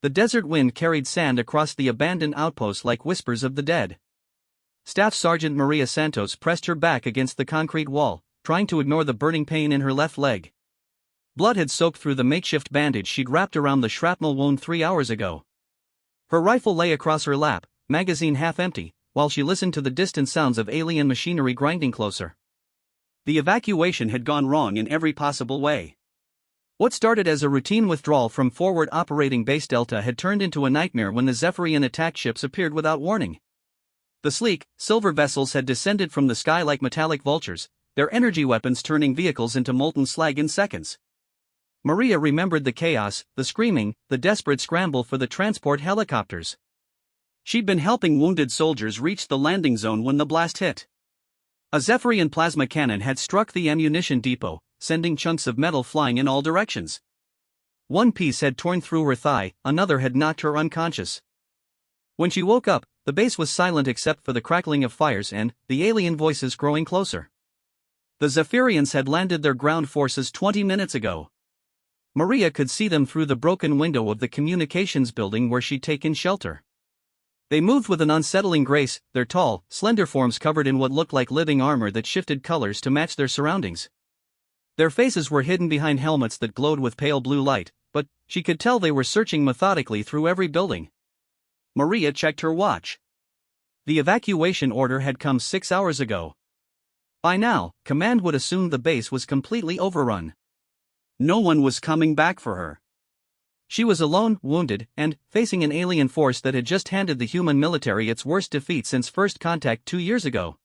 The desert wind carried sand across the abandoned outpost like whispers of the dead. Staff Sergeant Maria Santos pressed her back against the concrete wall, trying to ignore the burning pain in her left leg. Blood had soaked through the makeshift bandage she'd wrapped around the shrapnel wound 3 hours ago. Her rifle lay across her lap, magazine half empty, while she listened to the distant sounds of alien machinery grinding closer. The evacuation had gone wrong in every possible way. What started as a routine withdrawal from forward operating base Delta had turned into a nightmare when the Zephyrian attack ships appeared without warning. The sleek, silver vessels had descended from the sky like metallic vultures, their energy weapons turning vehicles into molten slag in seconds. Maria remembered the chaos, the screaming, the desperate scramble for the transport helicopters. She'd been helping wounded soldiers reach the landing zone when the blast hit. A Zephyrian plasma cannon had struck the ammunition depot, sending chunks of metal flying in all directions. One piece had torn through her thigh, another had knocked her unconscious. When she woke up, the base was silent except for the crackling of fires and the alien voices growing closer. The Zephyrians had landed their ground forces 20 minutes ago. Maria could see them through the broken window of the communications building where she'd taken shelter. They moved with an unsettling grace, their tall, slender forms covered in what looked like living armor that shifted colors to match their surroundings. Their faces were hidden behind helmets that glowed with pale blue light, but she could tell they were searching methodically through every building. Maria checked her watch. The evacuation order had come 6 hours ago. By now, command would assume the base was completely overrun. No one was coming back for her. She was alone, wounded, and facing an alien force that had just handed the human military its worst defeat since first contact 2 years ago.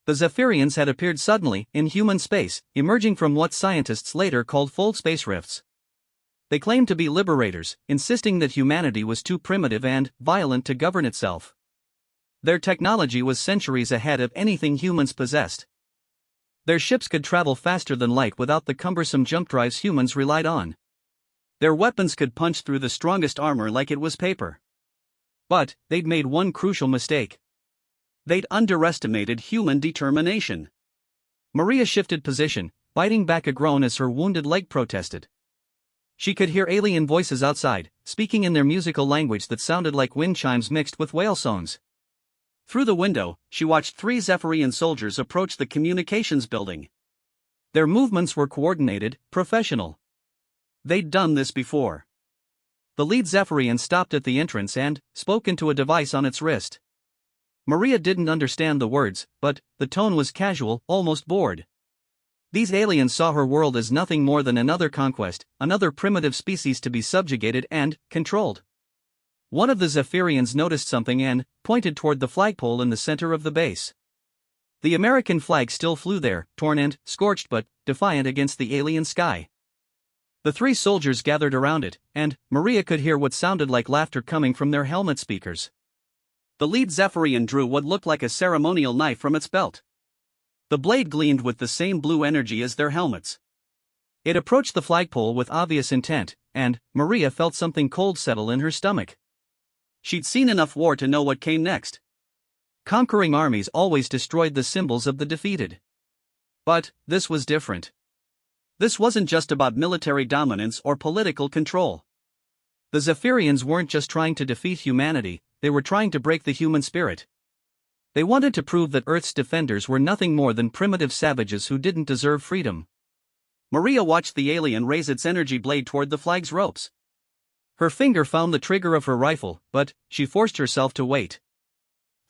The Zephyrians had appeared suddenly, in human space, emerging from what scientists later called fold space rifts. They claimed to be liberators, insisting that humanity was too primitive and violent to govern itself. Their technology was centuries ahead of anything humans possessed. Their ships could travel faster than light without the cumbersome jump drives humans relied on. Their weapons could punch through the strongest armor like it was paper. But they'd made one crucial mistake. They'd underestimated human determination. Maria shifted position, biting back a groan as her wounded leg protested. She could hear alien voices outside, speaking in their musical language that sounded like wind chimes mixed with whale songs. Through the window, she watched 3 Zephyrian soldiers approach the communications building. Their movements were coordinated, professional. They'd done this before. The lead Zephyrian stopped at the entrance and spoke into a device on its wrist. Maria didn't understand the words, but the tone was casual, almost bored. These aliens saw her world as nothing more than another conquest, another primitive species to be subjugated and controlled. One of the Zephyrians noticed something and pointed toward the flagpole in the center of the base. The American flag still flew there, torn and scorched but defiant against the alien sky. The 3 soldiers gathered around it, and Maria could hear what sounded like laughter coming from their helmet speakers. The lead Zephyrian drew what looked like a ceremonial knife from its belt. The blade gleamed with the same blue energy as their helmets. It approached the flagpole with obvious intent, and Maria felt something cold settle in her stomach. She'd seen enough war to know what came next. Conquering armies always destroyed the symbols of the defeated. But this was different. This wasn't just about military dominance or political control. The Zephyrians weren't just trying to defeat humanity, they were trying to break the human spirit. They wanted to prove that Earth's defenders were nothing more than primitive savages who didn't deserve freedom. Maria watched the alien raise its energy blade toward the flag's ropes. Her finger found the trigger of her rifle, but she forced herself to wait.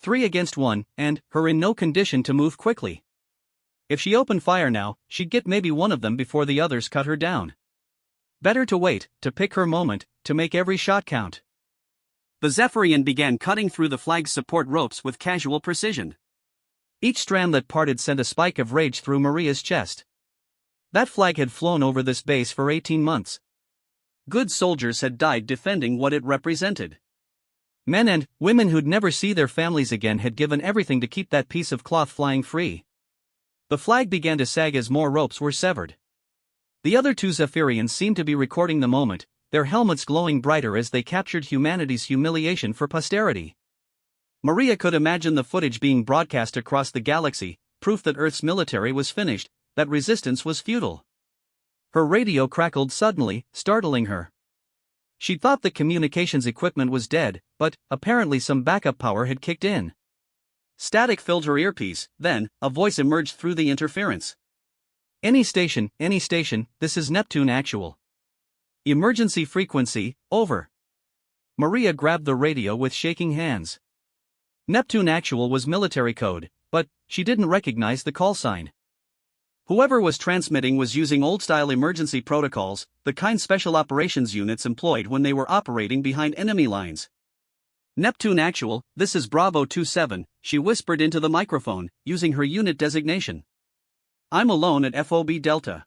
3 against 1, and her in no condition to move quickly. If she opened fire now, she'd get maybe one of them before the others cut her down. Better to wait, to pick her moment, to make every shot count. The Zephyrian began cutting through the flag's support ropes with casual precision. Each strand that parted sent a spike of rage through Maria's chest. That flag had flown over this base for 18 months. Good soldiers had died defending what it represented. Men and women who'd never see their families again had given everything to keep that piece of cloth flying free. The flag began to sag as more ropes were severed. The other 2 Zephyrians seemed to be recording the moment, their helmets glowing brighter as they captured humanity's humiliation for posterity. Maria could imagine the footage being broadcast across the galaxy, proof that Earth's military was finished, that resistance was futile. Her radio crackled suddenly, startling her. She thought the communications equipment was dead, but apparently some backup power had kicked in. Static filled her earpiece, then a voice emerged through the interference. Any station, this is Neptune Actual. Emergency frequency, over. Maria grabbed the radio with shaking hands. Neptune Actual was military code, but she didn't recognize the call sign. Whoever was transmitting was using old-style emergency protocols, the kind special operations units employed when they were operating behind enemy lines. Neptune Actual, this is Bravo 27, she whispered into the microphone, using her unit designation. I'm alone at FOB Delta.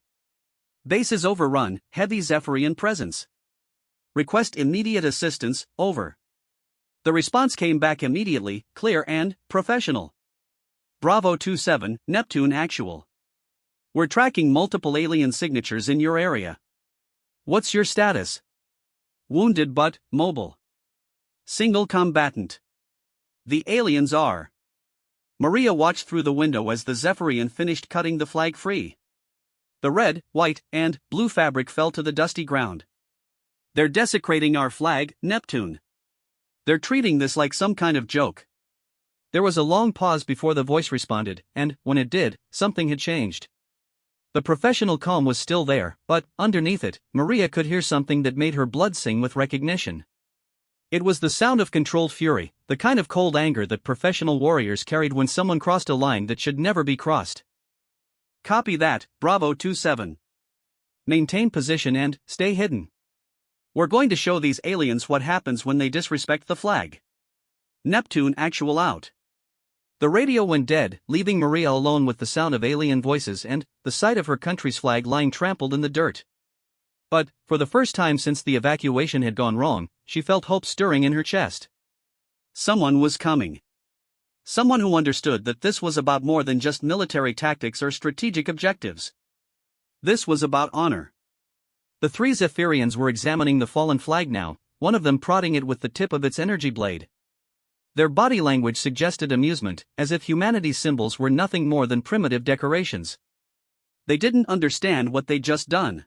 Base is overrun, heavy Zephyrian presence. Request immediate assistance, over. The response came back immediately, clear and professional. Bravo 27, Neptune Actual. We're tracking multiple alien signatures in your area. What's your status? Wounded but mobile. Single combatant. The aliens are. Maria watched through the window as the Zephyrian finished cutting the flag free. The red, white, and blue fabric fell to the dusty ground. They're desecrating our flag, Neptune. They're treating this like some kind of joke. There was a long pause before the voice responded, and, when it did, something had changed. The professional calm was still there, but, underneath it, Maria could hear something that made her blood sing with recognition. It was the sound of controlled fury, the kind of cold anger that professional warriors carried when someone crossed a line that should never be crossed. Copy that, Bravo 27. Maintain position and stay hidden. We're going to show these aliens what happens when they disrespect the flag. Neptune Actual out. The radio went dead, leaving Maria alone with the sound of alien voices and the sight of her country's flag lying trampled in the dirt. But, for the first time since the evacuation had gone wrong, she felt hope stirring in her chest. Someone was coming. Someone who understood that this was about more than just military tactics or strategic objectives. This was about honor. The three Zephyrians were examining the fallen flag now, one of them prodding it with the tip of its energy blade. Their body language suggested amusement, as if humanity's symbols were nothing more than primitive decorations. They didn't understand what they'd just done.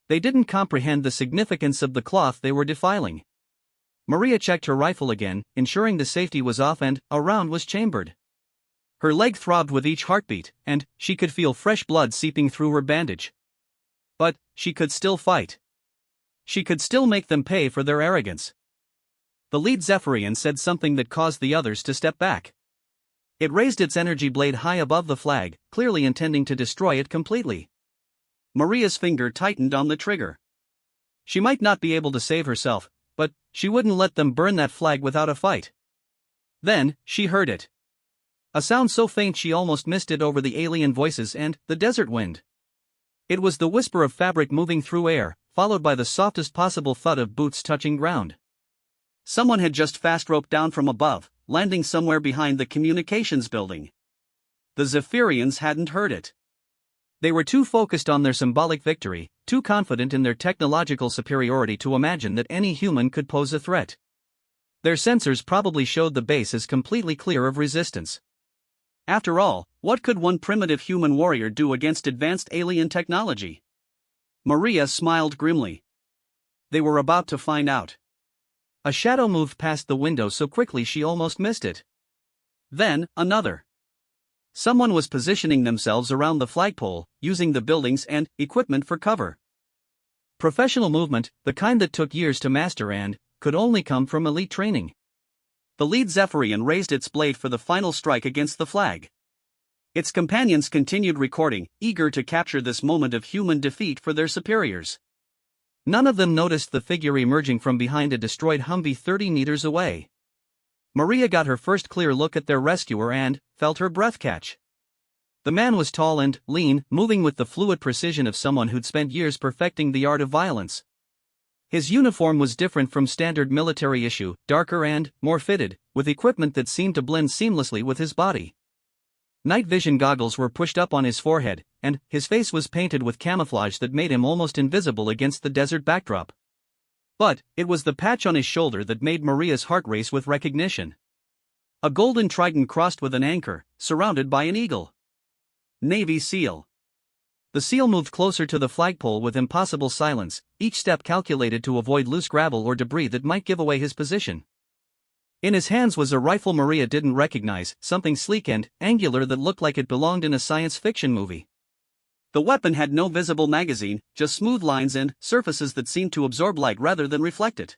They didn't comprehend the significance of the cloth they were defiling. Maria checked her rifle again, ensuring the safety was off and a round was chambered. Her leg throbbed with each heartbeat, and she could feel fresh blood seeping through her bandage. But she could still fight. She could still make them pay for their arrogance. The lead Zephyrian said something that caused the others to step back. It raised its energy blade high above the flag, clearly intending to destroy it completely. Maria's finger tightened on the trigger. She might not be able to save herself, but she wouldn't let them burn that flag without a fight. Then, she heard it. A sound so faint she almost missed it over the alien voices and the desert wind. It was the whisper of fabric moving through air, followed by the softest possible thud of boots touching ground. Someone had just fast-roped down from above, landing somewhere behind the communications building. The Zephyrians hadn't heard it. They were too focused on their symbolic victory, too confident in their technological superiority to imagine that any human could pose a threat. Their sensors probably showed the base as completely clear of resistance. After all, what could one primitive human warrior do against advanced alien technology? Maria smiled grimly. They were about to find out. A shadow moved past the window so quickly she almost missed it. Then, another. Someone was positioning themselves around the flagpole, using the buildings and equipment for cover. Professional movement, the kind that took years to master and could only come from elite training. The lead Zephyrian raised its blade for the final strike against the flag. Its companions continued recording, eager to capture this moment of human defeat for their superiors. None of them noticed the figure emerging from behind a destroyed Humvee 30 meters away. Maria got her first clear look at their rescuer and felt her breath catch. The man was tall and lean, moving with the fluid precision of someone who'd spent years perfecting the art of violence. His uniform was different from standard military issue, darker and more fitted, with equipment that seemed to blend seamlessly with his body. Night vision goggles were pushed up on his forehead, and his face was painted with camouflage that made him almost invisible against the desert backdrop. But it was the patch on his shoulder that made Maria's heart race with recognition. A golden trident crossed with an anchor, surrounded by an eagle. Navy SEAL. The seal moved closer to the flagpole with impossible silence, each step calculated to avoid loose gravel or debris that might give away his position. In his hands was a rifle Maria didn't recognize, something sleek and angular that looked like it belonged in a science fiction movie. The weapon had no visible magazine, just smooth lines and surfaces that seemed to absorb light rather than reflect it.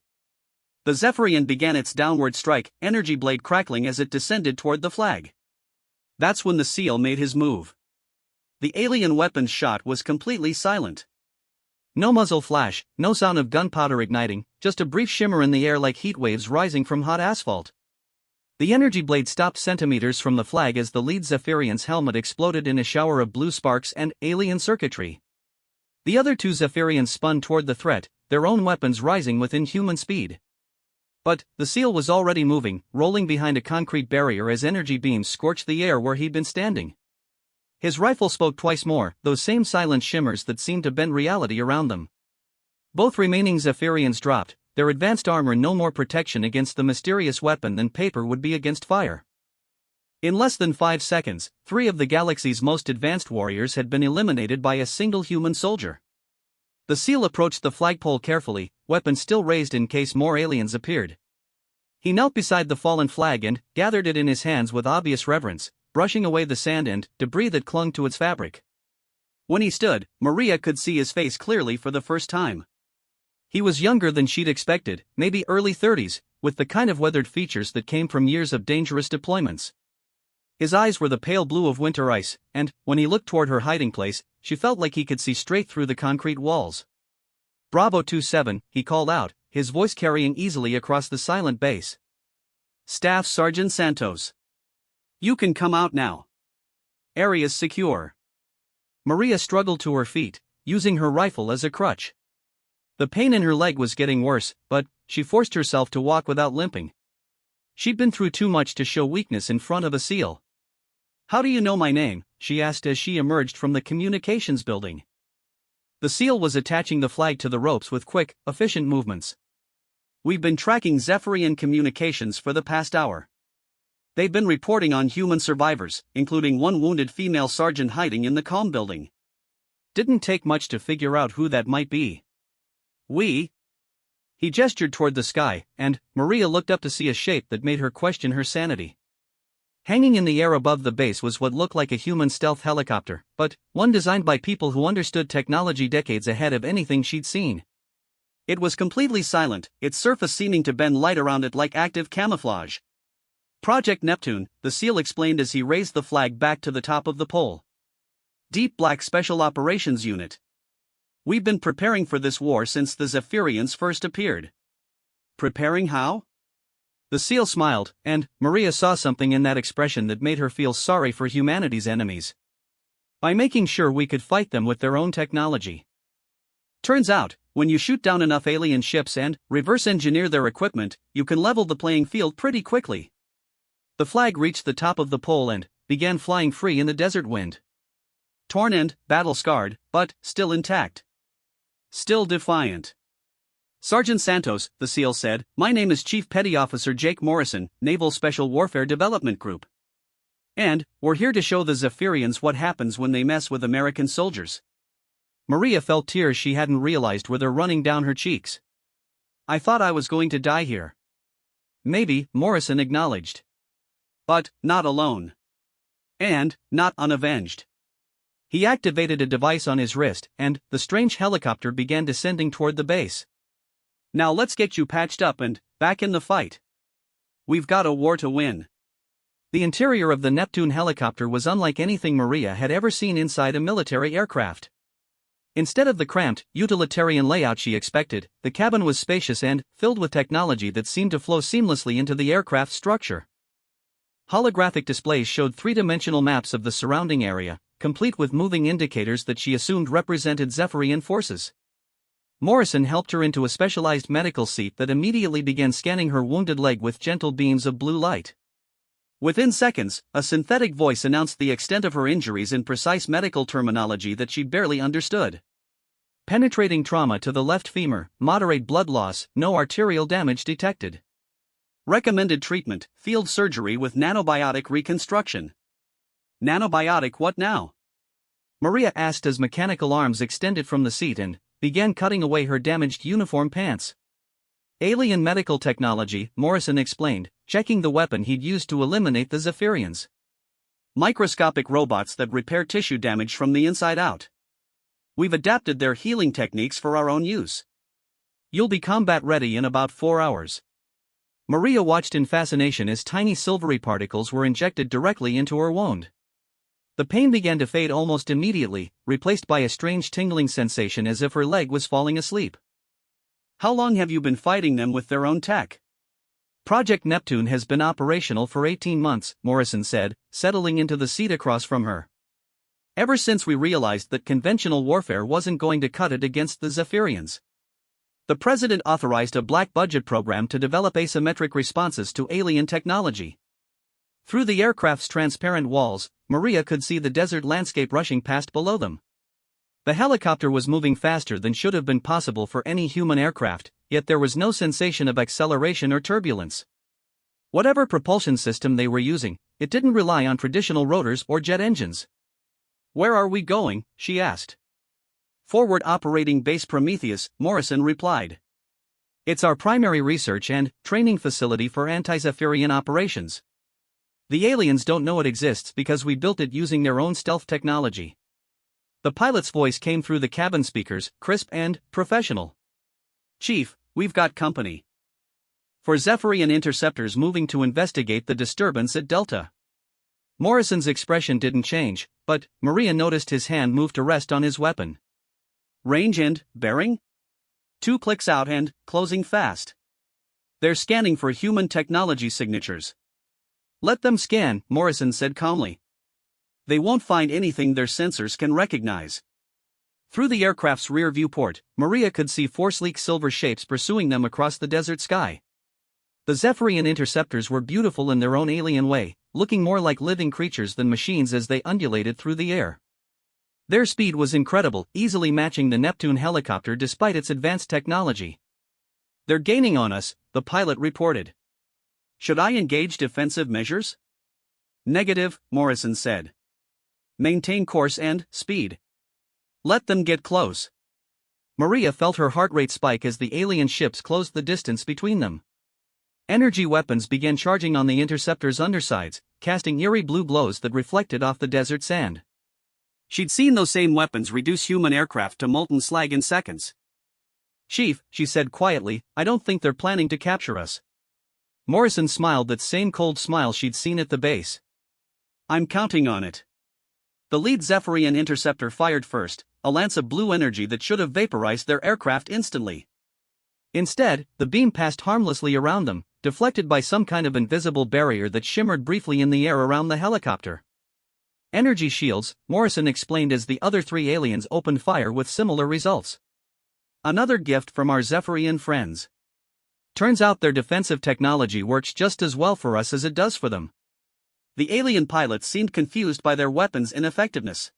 The Zephyrian began its downward strike, energy blade crackling as it descended toward the flag. That's when the seal made his move. The alien weapon's shot was completely silent. No muzzle flash, no sound of gunpowder igniting, just a brief shimmer in the air like heat waves rising from hot asphalt. The energy blade stopped centimeters from the flag as the lead Zephyrian's helmet exploded in a shower of blue sparks and alien circuitry. The other two Zephyrians spun toward the threat, their own weapons rising with inhuman speed. But the seal was already moving, rolling behind a concrete barrier as energy beams scorched the air where he'd been standing. His rifle spoke twice more, those same silent shimmers that seemed to bend reality around them. Both remaining Zephyrians dropped, their advanced armor no more protection against the mysterious weapon than paper would be against fire. In less than 5 seconds, 3 of the galaxy's most advanced warriors had been eliminated by a single human soldier. The seal approached the flagpole carefully, weapon still raised in case more aliens appeared. He knelt beside the fallen flag and gathered it in his hands with obvious reverence, brushing away the sand and debris that clung to its fabric. When he stood, Maria could see his face clearly for the first time. He was younger than she'd expected, maybe early 30s, with the kind of weathered features that came from years of dangerous deployments. His eyes were the pale blue of winter ice, and, when he looked toward her hiding place, she felt like he could see straight through the concrete walls. "Bravo 2-7, he called out, his voice carrying easily across the silent base. "Staff Sergeant Santos. You can come out now. Area's secure." Maria struggled to her feet, using her rifle as a crutch. The pain in her leg was getting worse, but she forced herself to walk without limping. She'd been through too much to show weakness in front of a seal. "How do you know my name?" she asked as she emerged from the communications building. The seal was attaching the flag to the ropes with quick, efficient movements. "We've been tracking Zephyrian communications for the past hour. They've been reporting on human survivors, including one wounded female sergeant hiding in the comm building. Didn't take much to figure out who that might be. He gestured toward the sky, and Maria looked up to see a shape that made her question her sanity. Hanging in the air above the base was what looked like a human stealth helicopter, but one designed by people who understood technology decades ahead of anything she'd seen. It was completely silent, its surface seeming to bend light around it like active camouflage. "Project Neptune," the seal explained as he raised the flag back to the top of the pole. "Deep Black Special Operations Unit. We've been preparing for this war since the Zephyrians first appeared." "Preparing how?" The seal smiled, and Maria saw something in that expression that made her feel sorry for humanity's enemies. "By making sure we could fight them with their own technology. Turns out, when you shoot down enough alien ships and reverse engineer their equipment, you can level the playing field pretty quickly." The flag reached the top of the pole and began flying free in the desert wind. Torn and battle-scarred, but still intact. Still defiant. "Sergeant Santos," the seal said, "my name is Chief Petty Officer Jake Morrison, Naval Special Warfare Development Group. And we're here to show the Zephyrians what happens when they mess with American soldiers." Maria felt tears she hadn't realized were running down her cheeks. "I thought I was going to die here." "Maybe," Morrison acknowledged. "But not alone. And not unavenged." He activated a device on his wrist, and the strange helicopter began descending toward the base. "Now let's get you patched up and back in the fight. We've got a war to win." The interior of the Neptune helicopter was unlike anything Maria had ever seen inside a military aircraft. Instead of the cramped, utilitarian layout she expected, the cabin was spacious and filled with technology that seemed to flow seamlessly into the aircraft's structure. Holographic displays showed three-dimensional maps of the surrounding area, complete with moving indicators that she assumed represented Zephyrian forces. Morrison helped her into a specialized medical seat that immediately began scanning her wounded leg with gentle beams of blue light. Within seconds, a synthetic voice announced the extent of her injuries in precise medical terminology that she barely understood. Penetrating trauma to the left femur, moderate blood loss, no arterial damage detected. Recommended treatment, field surgery with nanobiotic reconstruction. Nanobiotic what now? Maria asked as mechanical arms extended from the seat and began cutting away her damaged uniform pants. Alien medical technology, Morrison explained, checking the weapon he'd used to eliminate the Zephyrians. Microscopic robots that repair tissue damage from the inside out. We've adapted their healing techniques for our own use. You'll be combat ready in about 4 hours. Maria watched in fascination as tiny silvery particles were injected directly into her wound. The pain began to fade almost immediately, replaced by a strange tingling sensation as if her leg was falling asleep. How long have you been fighting them with their own tech? Project Neptune has been operational for 18 months, Morrison said, settling into the seat across from her. Ever since we realized that conventional warfare wasn't going to cut it against the Zephyrians. The president authorized a black budget program to develop asymmetric responses to alien technology. Through the aircraft's transparent walls, Maria could see the desert landscape rushing past below them. The helicopter was moving faster than should have been possible for any human aircraft, yet there was no sensation of acceleration or turbulence. Whatever propulsion system they were using, it didn't rely on traditional rotors or jet engines. Where are we going? She asked. Forward Operating Base Prometheus, Morrison replied. It's our primary research and training facility for anti-Zephyrian operations. The aliens don't know it exists because we built it using their own stealth technology. The pilot's voice came through the cabin speakers, crisp and professional. Chief, we've got company. For Zephyrian interceptors moving to investigate the disturbance at Delta. Morrison's expression didn't change, but Maria noticed his hand move to rest on his weapon. Range and bearing? 2 clicks out and closing fast. They're scanning for human technology signatures. Let them scan, Morrison said calmly. They won't find anything their sensors can recognize. Through the aircraft's rear viewport, Maria could see 4 sleek silver shapes pursuing them across the desert sky. The Zephyrian interceptors were beautiful in their own alien way, looking more like living creatures than machines as they undulated through the air. Their speed was incredible, easily matching the Neptune helicopter despite its advanced technology. They're gaining on us, the pilot reported. Should I engage defensive measures? Negative, Morrison said. Maintain course and speed. Let them get close. Maria felt her heart rate spike as the alien ships closed the distance between them. Energy weapons began charging on the interceptor's undersides, casting eerie blue glows that reflected off the desert sand. She'd seen those same weapons reduce human aircraft to molten slag in seconds. Chief, she said quietly, I don't think they're planning to capture us. Morrison smiled that same cold smile she'd seen at the base. I'm counting on it. The lead Zephyrian interceptor fired first, a lance of blue energy that should have vaporized their aircraft instantly. Instead, the beam passed harmlessly around them, deflected by some kind of invisible barrier that shimmered briefly in the air around the helicopter. Energy shields, Morrison explained as the other 3 aliens opened fire with similar results. Another gift from our Zephyrian friends. Turns out their defensive technology works just as well for us as it does for them. The alien pilots seemed confused by their weapons' ineffectiveness.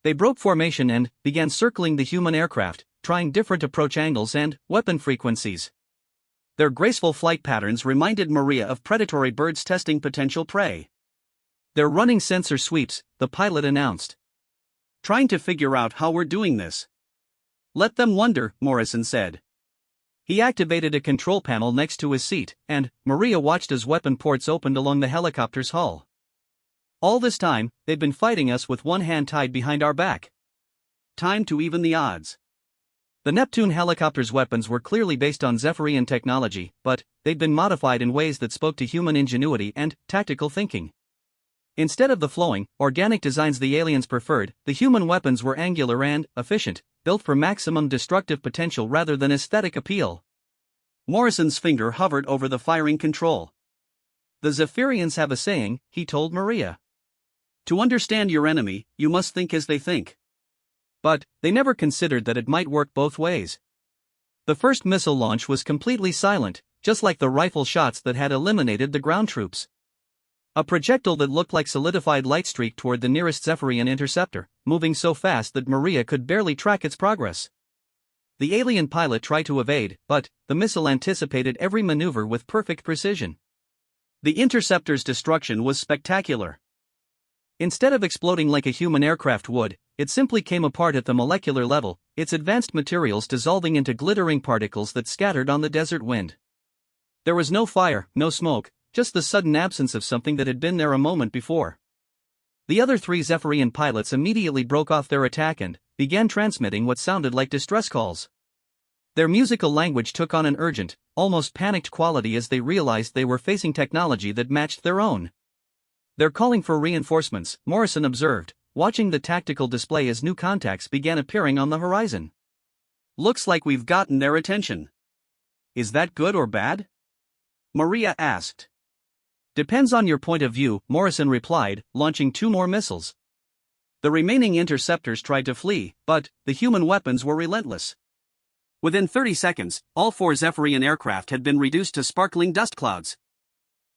They broke formation and began circling the human aircraft, trying different approach angles and weapon frequencies. Their graceful flight patterns reminded Maria of predatory birds testing potential prey. They're running sensor sweeps, the pilot announced. Trying to figure out how we're doing this. Let them wonder, Morrison said. He activated a control panel next to his seat, and Maria watched as weapon ports opened along the helicopter's hull. All this time, they'd been fighting us with one hand tied behind our back. Time to even the odds. The Neptune helicopter's weapons were clearly based on Zephyrian technology, but they'd been modified in ways that spoke to human ingenuity and tactical thinking. Instead of the flowing, organic designs the aliens preferred, the human weapons were angular and efficient, built for maximum destructive potential rather than aesthetic appeal. Morrison's finger hovered over the firing control. The Zephyrians have a saying, he told Maria. To understand your enemy, you must think as they think. But they never considered that it might work both ways. The first missile launch was completely silent, just like the rifle shots that had eliminated the ground troops. A projectile that looked like solidified light streaked toward the nearest Zephyrian interceptor, moving so fast that Maria could barely track its progress. The alien pilot tried to evade, but the missile anticipated every maneuver with perfect precision. The interceptor's destruction was spectacular. Instead of exploding like a human aircraft would, it simply came apart at the molecular level, its advanced materials dissolving into glittering particles that scattered on the desert wind. There was no fire, no smoke, just the sudden absence of something that had been there a moment before. The other three Zephyrian pilots immediately broke off their attack and began transmitting what sounded like distress calls. Their musical language took on an urgent, almost panicked quality as they realized they were facing technology that matched their own. "They're calling for reinforcements," Morrison observed, watching the tactical display as new contacts began appearing on the horizon. "Looks like we've gotten their attention. Is that good or bad?" Maria asked. "Depends on your point of view," Morrison replied, launching 2 more missiles. The remaining interceptors tried to flee, but the human weapons were relentless. Within 30 seconds, all 4 Zephyrian aircraft had been reduced to sparkling dust clouds.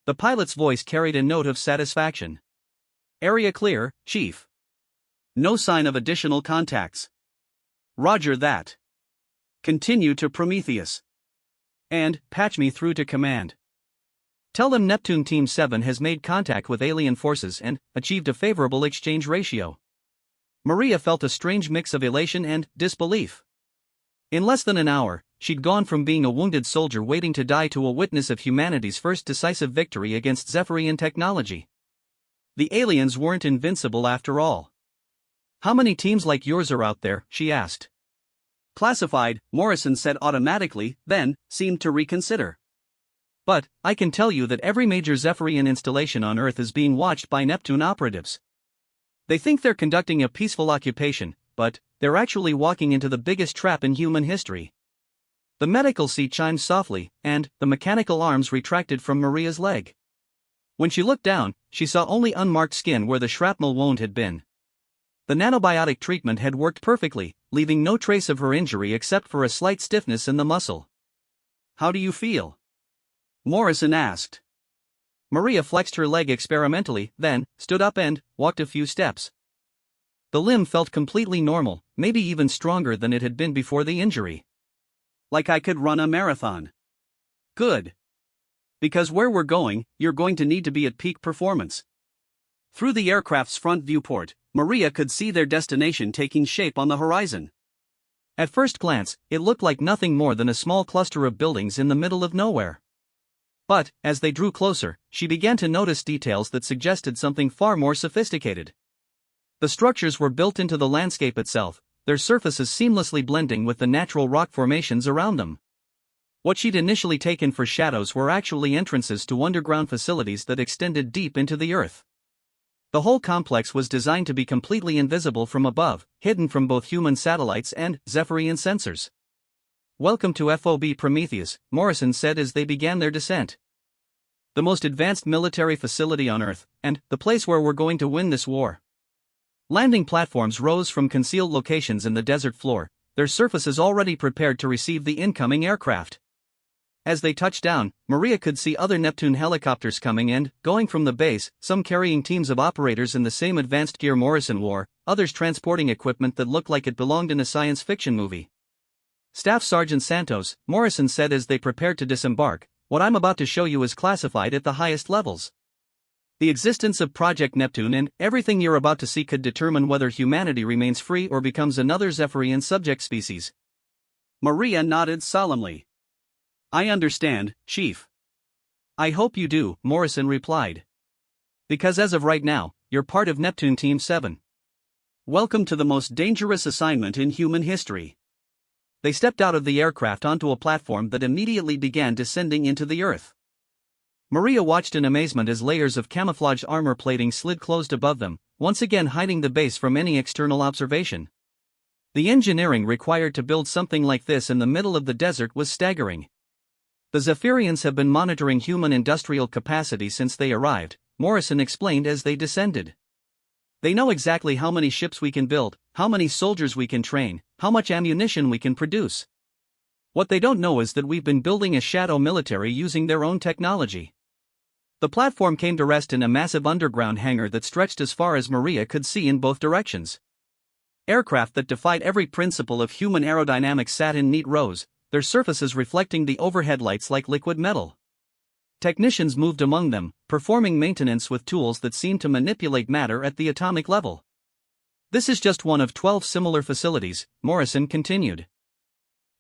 The pilot's voice carried a note of satisfaction. "Area clear, Chief. No sign of additional contacts." "Roger that. Continue to Prometheus. And patch me through to command. Tell them Neptune Team 7 has made contact with alien forces and achieved a favorable exchange ratio." Maria felt a strange mix of elation and disbelief. In less than an hour, she'd gone from being a wounded soldier waiting to die to a witness of humanity's first decisive victory against Zephyrian technology. The aliens weren't invincible after all. "How many teams like yours are out there?" she asked. "Classified," Morrison said automatically, then seemed to reconsider. "But I can tell you that every major Zephyrian installation on Earth is being watched by Neptune operatives. They think they're conducting a peaceful occupation, but they're actually walking into the biggest trap in human history." The medical seat chimed softly, and the mechanical arms retracted from Maria's leg. When she looked down, she saw only unmarked skin where the shrapnel wound had been. The nanobiotic treatment had worked perfectly, leaving no trace of her injury except for a slight stiffness in the muscle. "How do you feel?" Morrison asked. Maria flexed her leg experimentally, then stood up and walked a few steps. The limb felt completely normal, maybe even stronger than it had been before the injury. "Like I could run a marathon." "Good. Because where we're going, you're going to need to be at peak performance." Through the aircraft's front viewport, Maria could see their destination taking shape on the horizon. At first glance, it looked like nothing more than a small cluster of buildings in the middle of nowhere. But, as they drew closer, she began to notice details that suggested something far more sophisticated. The structures were built into the landscape itself, their surfaces seamlessly blending with the natural rock formations around them. What she'd initially taken for shadows were actually entrances to underground facilities that extended deep into the earth. The whole complex was designed to be completely invisible from above, hidden from both human satellites and Zephyrian sensors. "Welcome to FOB Prometheus," Morrison said as they began their descent. "The most advanced military facility on Earth, and the place where we're going to win this war." Landing platforms rose from concealed locations in the desert floor, their surfaces already prepared to receive the incoming aircraft. As they touched down, Maria could see other Neptune helicopters coming and going from the base, some carrying teams of operators in the same advanced gear Morrison wore, others transporting equipment that looked like it belonged in a science fiction movie. "Staff Sergeant Santos," Morrison said as they prepared to disembark, "what I'm about to show you is classified at the highest levels. The existence of Project Neptune and everything you're about to see could determine whether humanity remains free or becomes another Zephyrian subject species." Maria nodded solemnly. "I understand, Chief." "I hope you do," Morrison replied. "Because as of right now, you're part of Neptune Team 7. Welcome to the most dangerous assignment in human history." They stepped out of the aircraft onto a platform that immediately began descending into the earth. Maria watched in amazement as layers of camouflage armor plating slid closed above them, once again hiding the base from any external observation. The engineering required to build something like this in the middle of the desert was staggering. "The Zephyrians have been monitoring human industrial capacity since they arrived," Morrison explained as they descended. "They know exactly how many ships we can build, how many soldiers we can train, how much ammunition we can produce. What they don't know is that we've been building a shadow military using their own technology." The platform came to rest in a massive underground hangar that stretched as far as Maria could see in both directions. Aircraft that defied every principle of human aerodynamics sat in neat rows, their surfaces reflecting the overhead lights like liquid metal. Technicians moved among them, performing maintenance with tools that seemed to manipulate matter at the atomic level. This is just one of 12 similar facilities, Morrison continued.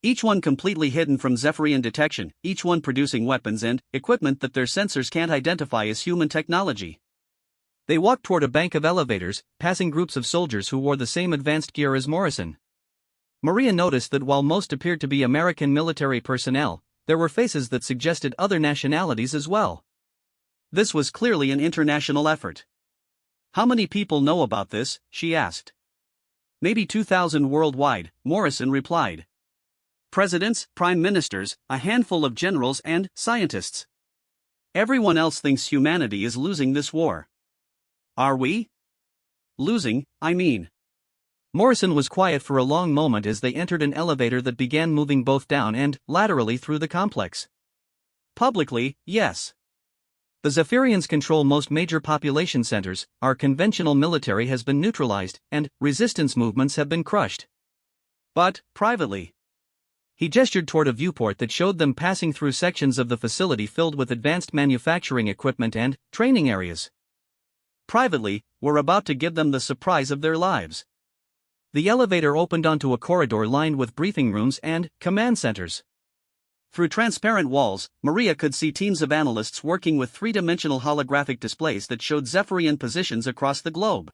Each one completely hidden from Zephyrian detection, each one producing weapons and equipment that their sensors can't identify as human technology. They walked toward a bank of elevators, passing groups of soldiers who wore the same advanced gear as Morrison. Maria noticed that while most appeared to be American military personnel, there were faces that suggested other nationalities as well. This was clearly an international effort. How many people know about this? She asked. Maybe 2,000 worldwide, Morrison replied. Presidents, prime ministers, a handful of generals and scientists. Everyone else thinks humanity is losing this war. Are we? Losing, I mean. Morrison was quiet for a long moment as they entered an elevator that began moving both down and laterally through the complex. Publicly, yes. The Zephyrians control most major population centers, our conventional military has been neutralized, and resistance movements have been crushed. But, privately. He gestured toward a viewport that showed them passing through sections of the facility filled with advanced manufacturing equipment and training areas. Privately, we're about to give them the surprise of their lives. The elevator opened onto a corridor lined with briefing rooms and command centers. Through transparent walls, Maria could see teams of analysts working with three-dimensional holographic displays that showed Zephyrian positions across the globe.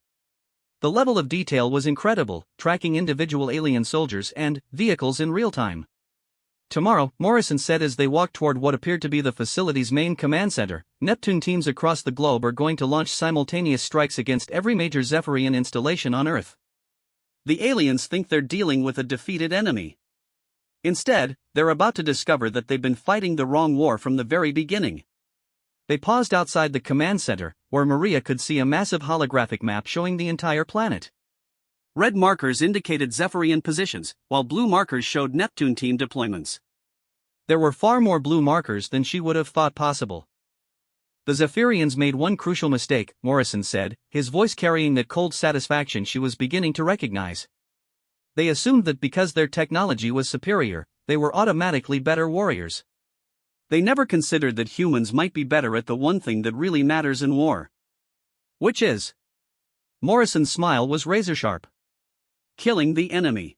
The level of detail was incredible, tracking individual alien soldiers and vehicles in real time. Tomorrow, Morrison said as they walked toward what appeared to be the facility's main command center, Neptune teams across the globe are going to launch simultaneous strikes against every major Zephyrian installation on Earth. The aliens think they're dealing with a defeated enemy. Instead, they're about to discover that they've been fighting the wrong war from the very beginning. They paused outside the command center, where Maria could see a massive holographic map showing the entire planet. Red markers indicated Zephyrian positions, while blue markers showed Neptune team deployments. There were far more blue markers than she would have thought possible. The Zephyrians made one crucial mistake, Morrison said, his voice carrying that cold satisfaction she was beginning to recognize. They assumed that because their technology was superior, they were automatically better warriors. They never considered that humans might be better at the one thing that really matters in war. Which is? Morrison's smile was razor-sharp. Killing the enemy.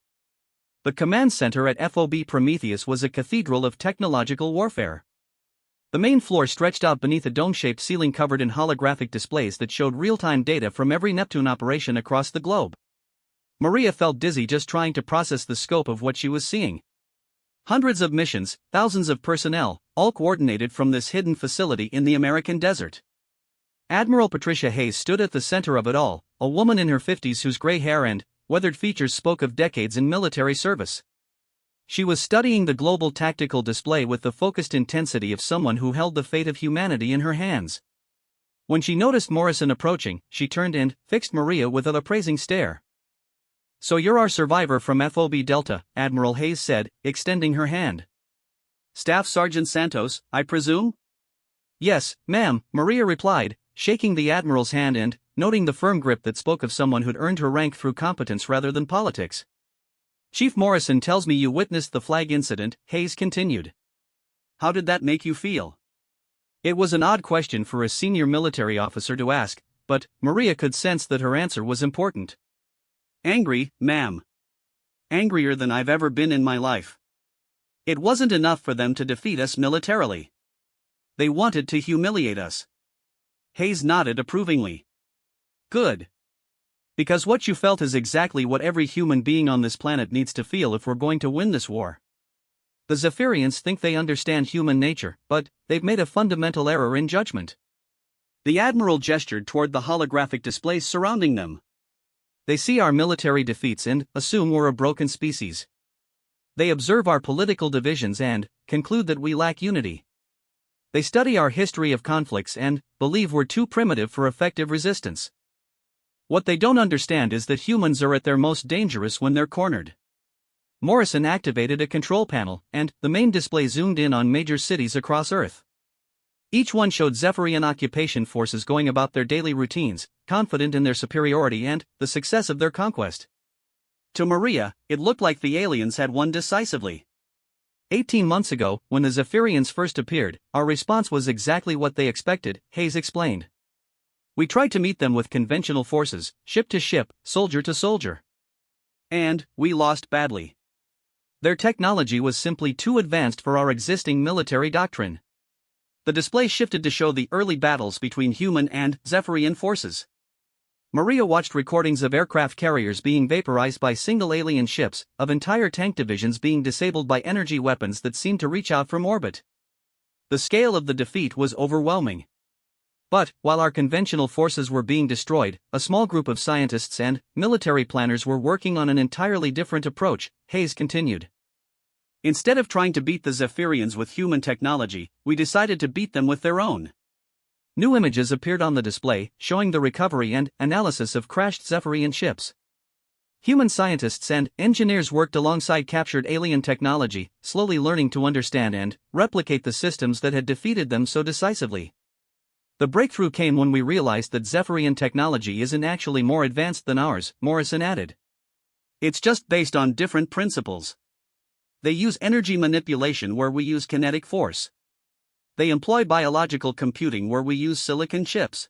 The command center at FOB Prometheus was a cathedral of technological warfare. The main floor stretched out beneath a dome-shaped ceiling covered in holographic displays that showed real-time data from every Neptune operation across the globe. Maria felt dizzy just trying to process the scope of what she was seeing. Hundreds of missions, thousands of personnel, all coordinated from this hidden facility in the American desert. Admiral Patricia Hayes stood at the center of it all, a woman in her 50s whose gray hair and weathered features spoke of decades in military service. She was studying the global tactical display with the focused intensity of someone who held the fate of humanity in her hands. When she noticed Morrison approaching, she turned and fixed Maria with an appraising stare. "So you're our survivor from FOB Delta," Admiral Hayes said, extending her hand. "Staff Sergeant Santos, I presume?" "Yes, ma'am," Maria replied, shaking the Admiral's hand and noting the firm grip that spoke of someone who'd earned her rank through competence rather than politics. "Chief Morrison tells me you witnessed the flag incident," Hayes continued. "How did that make you feel?" It was an odd question for a senior military officer to ask, but Maria could sense that her answer was important. "Angry, ma'am. Angrier than I've ever been in my life. It wasn't enough for them to defeat us militarily. They wanted to humiliate us." Hayes nodded approvingly. "Good. Because what you felt is exactly what every human being on this planet needs to feel if we're going to win this war. The Zephyrians think they understand human nature, but they've made a fundamental error in judgment." The Admiral gestured toward the holographic displays surrounding them. "They see our military defeats and assume we're a broken species. They observe our political divisions and conclude that we lack unity. They study our history of conflicts and believe we're too primitive for effective resistance. What they don't understand is that humans are at their most dangerous when they're cornered." Morrison activated a control panel, and the main display zoomed in on major cities across Earth. Each one showed Zephyrian occupation forces going about their daily routines, confident in their superiority and the success of their conquest. To Maria, it looked like the aliens had won decisively. 18 months ago, when the Zephyrians first appeared, our response was exactly what they expected, Hayes explained. We tried to meet them with conventional forces, ship to ship, soldier to soldier. And we lost badly. Their technology was simply too advanced for our existing military doctrine. The display shifted to show the early battles between human and Zephyrian forces. Maria watched recordings of aircraft carriers being vaporized by single alien ships, of entire tank divisions being disabled by energy weapons that seemed to reach out from orbit. The scale of the defeat was overwhelming. But, while our conventional forces were being destroyed, a small group of scientists and military planners were working on an entirely different approach, Hayes continued. Instead of trying to beat the Zephyrians with human technology, we decided to beat them with their own. New images appeared on the display, showing the recovery and analysis of crashed Zephyrian ships. Human scientists and engineers worked alongside captured alien technology, slowly learning to understand and replicate the systems that had defeated them so decisively. The breakthrough came when we realized that Zephyrian technology isn't actually more advanced than ours, Morrison added. It's just based on different principles. They use energy manipulation where we use kinetic force. They employ biological computing where we use silicon chips.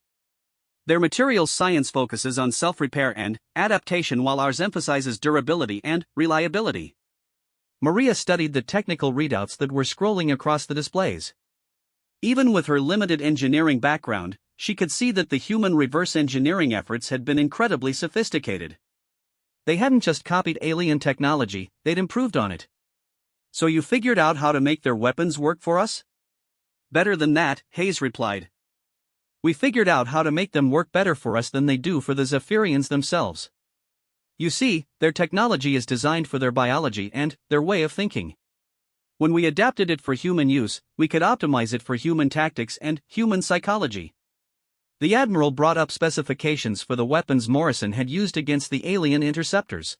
Their materials science focuses on self-repair and adaptation while ours emphasizes durability and reliability. Maria studied the technical readouts that were scrolling across the displays. Even with her limited engineering background, she could see that the human reverse engineering efforts had been incredibly sophisticated. They hadn't just copied alien technology, they'd improved on it. So you figured out how to make their weapons work for us? Better than that, Hayes replied. We figured out how to make them work better for us than they do for the Zephyrians themselves. You see, their technology is designed for their biology and their way of thinking. When we adapted it for human use, we could optimize it for human tactics and human psychology. The Admiral brought up specifications for the weapons Morrison had used against the alien interceptors.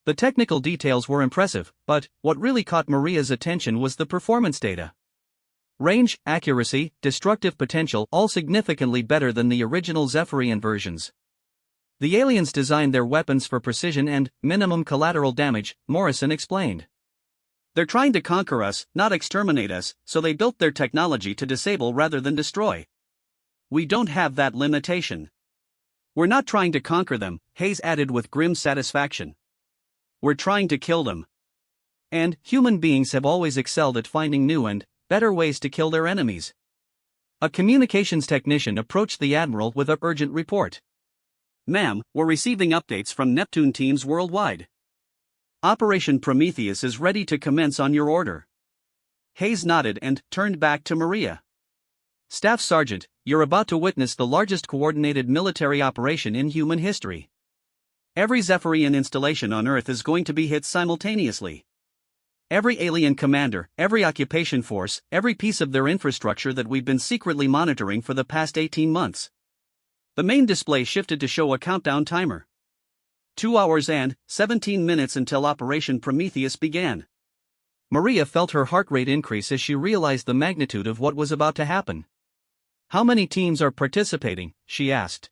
The technical details were impressive, but what really caught Maria's attention was the performance data. Range, accuracy, destructive potential, all significantly better than the original Zephyrian versions. The aliens designed their weapons for precision and minimum collateral damage, Morrison explained. They're trying to conquer us, not exterminate us, so they built their technology to disable rather than destroy. We don't have that limitation. We're not trying to conquer them, Hayes added with grim satisfaction. We're trying to kill them. And human beings have always excelled at finding new and better ways to kill their enemies. A communications technician approached the Admiral with an urgent report. Ma'am, we're receiving updates from Neptune teams worldwide. Operation Prometheus is ready to commence on your order. Hayes nodded and turned back to Maria. Staff Sergeant, you're about to witness the largest coordinated military operation in human history. Every Zephyrian installation on Earth is going to be hit simultaneously. Every alien commander, every occupation force, every piece of their infrastructure that we've been secretly monitoring for the past 18 months. The main display shifted to show a countdown timer. 2 hours and 17 minutes until Operation Prometheus began. Maria felt her heart rate increase as she realized the magnitude of what was about to happen. How many teams are participating? She asked.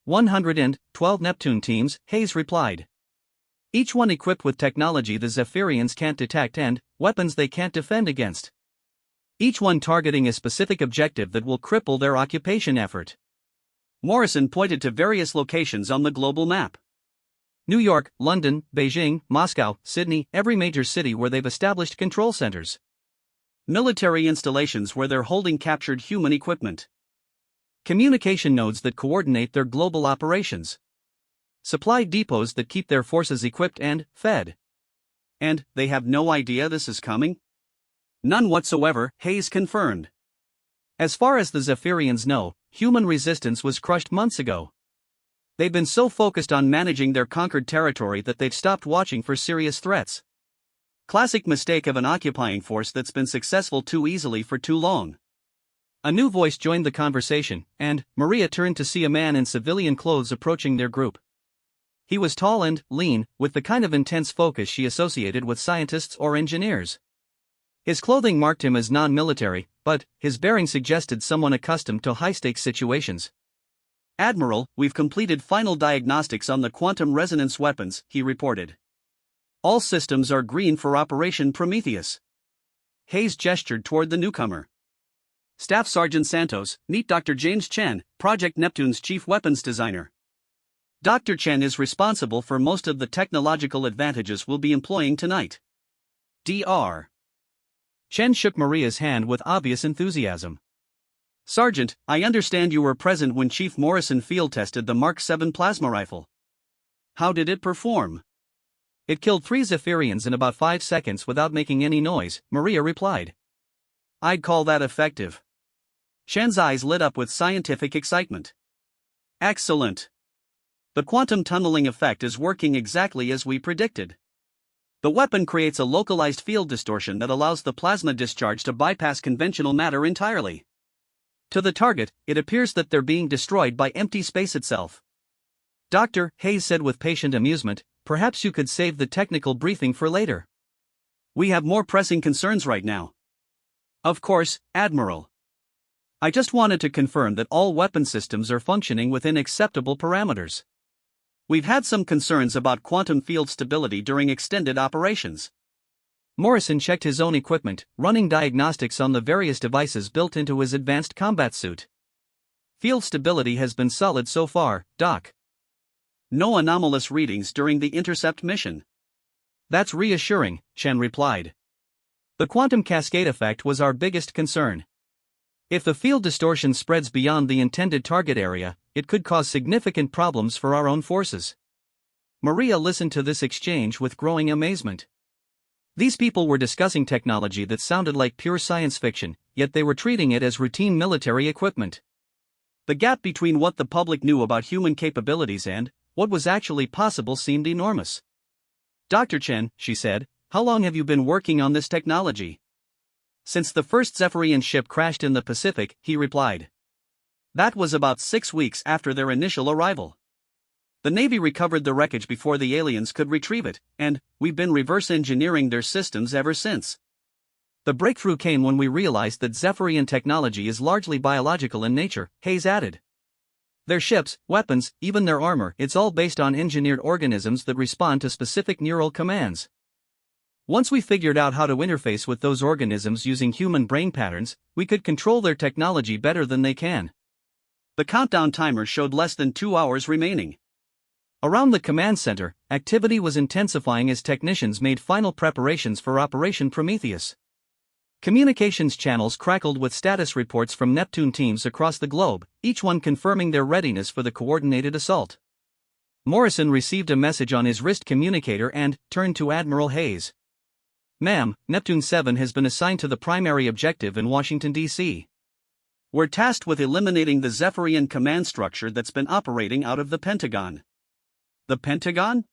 112 Neptune teams, Hayes replied. Each one equipped with technology the Zephyrians can't detect and weapons they can't defend against. Each one targeting a specific objective that will cripple their occupation effort. Morrison pointed to various locations on the global map. New York, London, Beijing, Moscow, Sydney, every major city where they've established control centers. Military installations where they're holding captured human equipment. Communication nodes that coordinate their global operations. Supply depots that keep their forces equipped and fed. And they have no idea this is coming? None whatsoever, Hayes confirmed. As far as the Zephyrians know, human resistance was crushed months ago. They've been so focused on managing their conquered territory that they've stopped watching for serious threats. Classic mistake of an occupying force that's been successful too easily for too long. A new voice joined the conversation, and Maria turned to see a man in civilian clothes approaching their group. He was tall and lean, with the kind of intense focus she associated with scientists or engineers. His clothing marked him as non-military, but his bearing suggested someone accustomed to high-stakes situations. Admiral, we've completed final diagnostics on the quantum resonance weapons, he reported. All systems are green for Operation Prometheus. Hayes gestured toward the newcomer. Staff Sergeant Santos, meet Dr. James Chen, Project Neptune's chief weapons designer. Dr. Chen is responsible for most of the technological advantages we'll be employing tonight. Dr. Chen shook Maria's hand with obvious enthusiasm. Sergeant, I understand you were present when Chief Morrison field tested the Mark 7 plasma rifle. How did it perform? It killed 3 Zephyrians in about 5 seconds without making any noise, Maria replied. I'd call that effective. Chen's eyes lit up with scientific excitement. Excellent. The quantum tunneling effect is working exactly as we predicted. The weapon creates a localized field distortion that allows the plasma discharge to bypass conventional matter entirely. To the target, it appears that they're being destroyed by empty space itself. Dr. Hayes said with patient amusement, perhaps you could save the technical briefing for later. We have more pressing concerns right now. Of course, Admiral. I just wanted to confirm that all weapon systems are functioning within acceptable parameters. We've had some concerns about quantum field stability during extended operations. Morrison checked his own equipment, running diagnostics on the various devices built into his advanced combat suit. Field stability has been solid so far, Doc. No anomalous readings during the intercept mission. That's reassuring, Chen replied. The quantum cascade effect was our biggest concern. If the field distortion spreads beyond the intended target area, it could cause significant problems for our own forces. Maria listened to this exchange with growing amazement. These people were discussing technology that sounded like pure science fiction, yet they were treating it as routine military equipment. The gap between what the public knew about human capabilities and what was actually possible seemed enormous. Dr. Chen, she said, how long have you been working on this technology? Since the first Zephyrian ship crashed in the Pacific, he replied. That was about 6 weeks after their initial arrival. The Navy recovered the wreckage before the aliens could retrieve it, and we've been reverse engineering their systems ever since. The breakthrough came when we realized that Zephyrian technology is largely biological in nature, Hayes added. Their ships, weapons, even their armor, it's all based on engineered organisms that respond to specific neural commands. Once we figured out how to interface with those organisms using human brain patterns, we could control their technology better than they can. The countdown timer showed less than 2 hours remaining. Around the command center, activity was intensifying as technicians made final preparations for Operation Prometheus. Communications channels crackled with status reports from Neptune teams across the globe, each one confirming their readiness for the coordinated assault. Morrison received a message on his wrist communicator and turned to Admiral Hayes. Ma'am, Neptune 7 has been assigned to the primary objective in Washington, D.C. We're tasked with eliminating the Zephyrian command structure that's been operating out of the Pentagon. The Pentagon?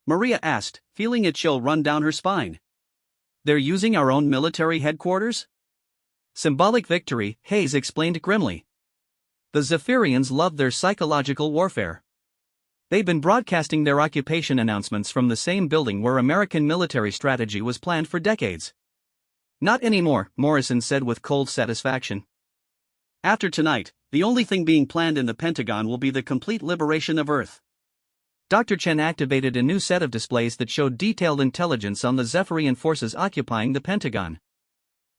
Maria asked, feeling a chill run down her spine. They're using our own military headquarters? Symbolic victory, Hayes explained grimly. The Zephyrians love their psychological warfare. They've been broadcasting their occupation announcements from the same building where American military strategy was planned for decades. Not anymore, Morrison said with cold satisfaction. After tonight, the only thing being planned in the Pentagon will be the complete liberation of Earth. Dr. Chen activated a new set of displays that showed detailed intelligence on the Zephyrian forces occupying the Pentagon.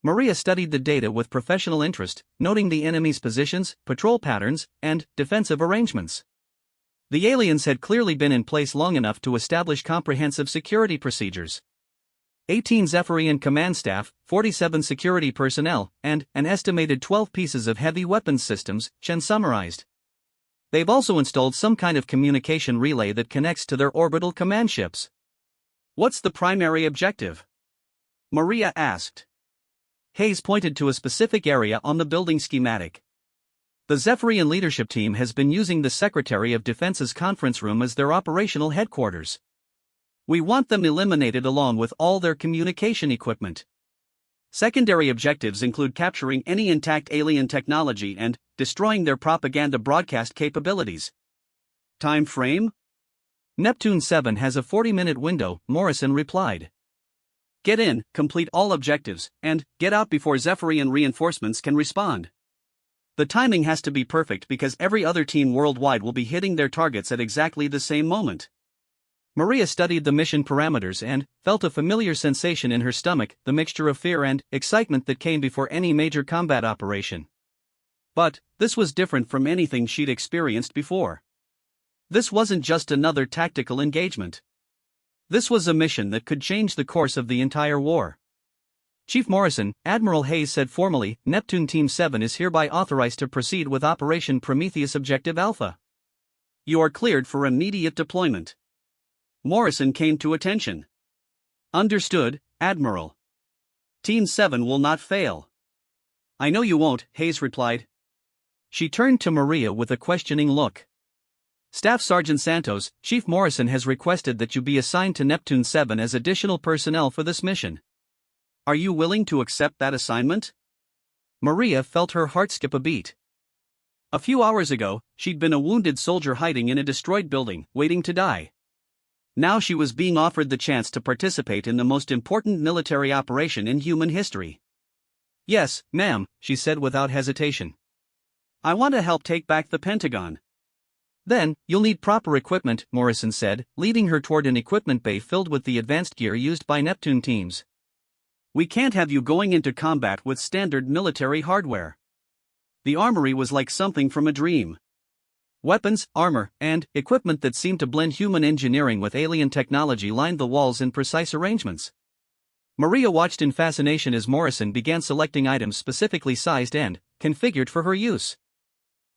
Maria studied the data with professional interest, noting the enemy's positions, patrol patterns, and defensive arrangements. The aliens had clearly been in place long enough to establish comprehensive security procedures. 18 Zephyrian command staff, 47 security personnel, and an estimated 12 pieces of heavy weapons systems, Chen summarized. They've also installed some kind of communication relay that connects to their orbital command ships. What's the primary objective? Maria asked. Hayes pointed to a specific area on the building schematic. The Zephyrian leadership team has been using the Secretary of Defense's conference room as their operational headquarters. We want them eliminated along with all their communication equipment. Secondary objectives include capturing any intact alien technology and destroying their propaganda broadcast capabilities. Time frame? Neptune 7 has a 40-minute window, Morrison replied. Get in, complete all objectives, and get out before Zephyrian reinforcements can respond. The timing has to be perfect because every other team worldwide will be hitting their targets at exactly the same moment. Maria studied the mission parameters and felt a familiar sensation in her stomach, the mixture of fear and excitement that came before any major combat operation. But this was different from anything she'd experienced before. This wasn't just another tactical engagement. This was a mission that could change the course of the entire war. Chief Morrison, Admiral Hayes said formally, Neptune Team 7 is hereby authorized to proceed with Operation Prometheus Objective Alpha. You are cleared for immediate deployment. Morrison came to attention. Understood, Admiral. Team 7 will not fail. I know you won't, Hayes replied. She turned to Maria with a questioning look. Staff Sergeant Santos, Chief Morrison has requested that you be assigned to Neptune 7 as additional personnel for this mission. Are you willing to accept that assignment? Maria felt her heart skip a beat. A few hours ago, she'd been a wounded soldier hiding in a destroyed building, waiting to die. Now she was being offered the chance to participate in the most important military operation in human history. Yes, ma'am, she said without hesitation. I want to help take back the Pentagon. Then, you'll need proper equipment, Morrison said, leading her toward an equipment bay filled with the advanced gear used by Neptune teams. We can't have you going into combat with standard military hardware. The armory was like something from a dream. Weapons, armor, and equipment that seemed to blend human engineering with alien technology lined the walls in precise arrangements. Maria watched in fascination as Morrison began selecting items specifically sized and configured for her use.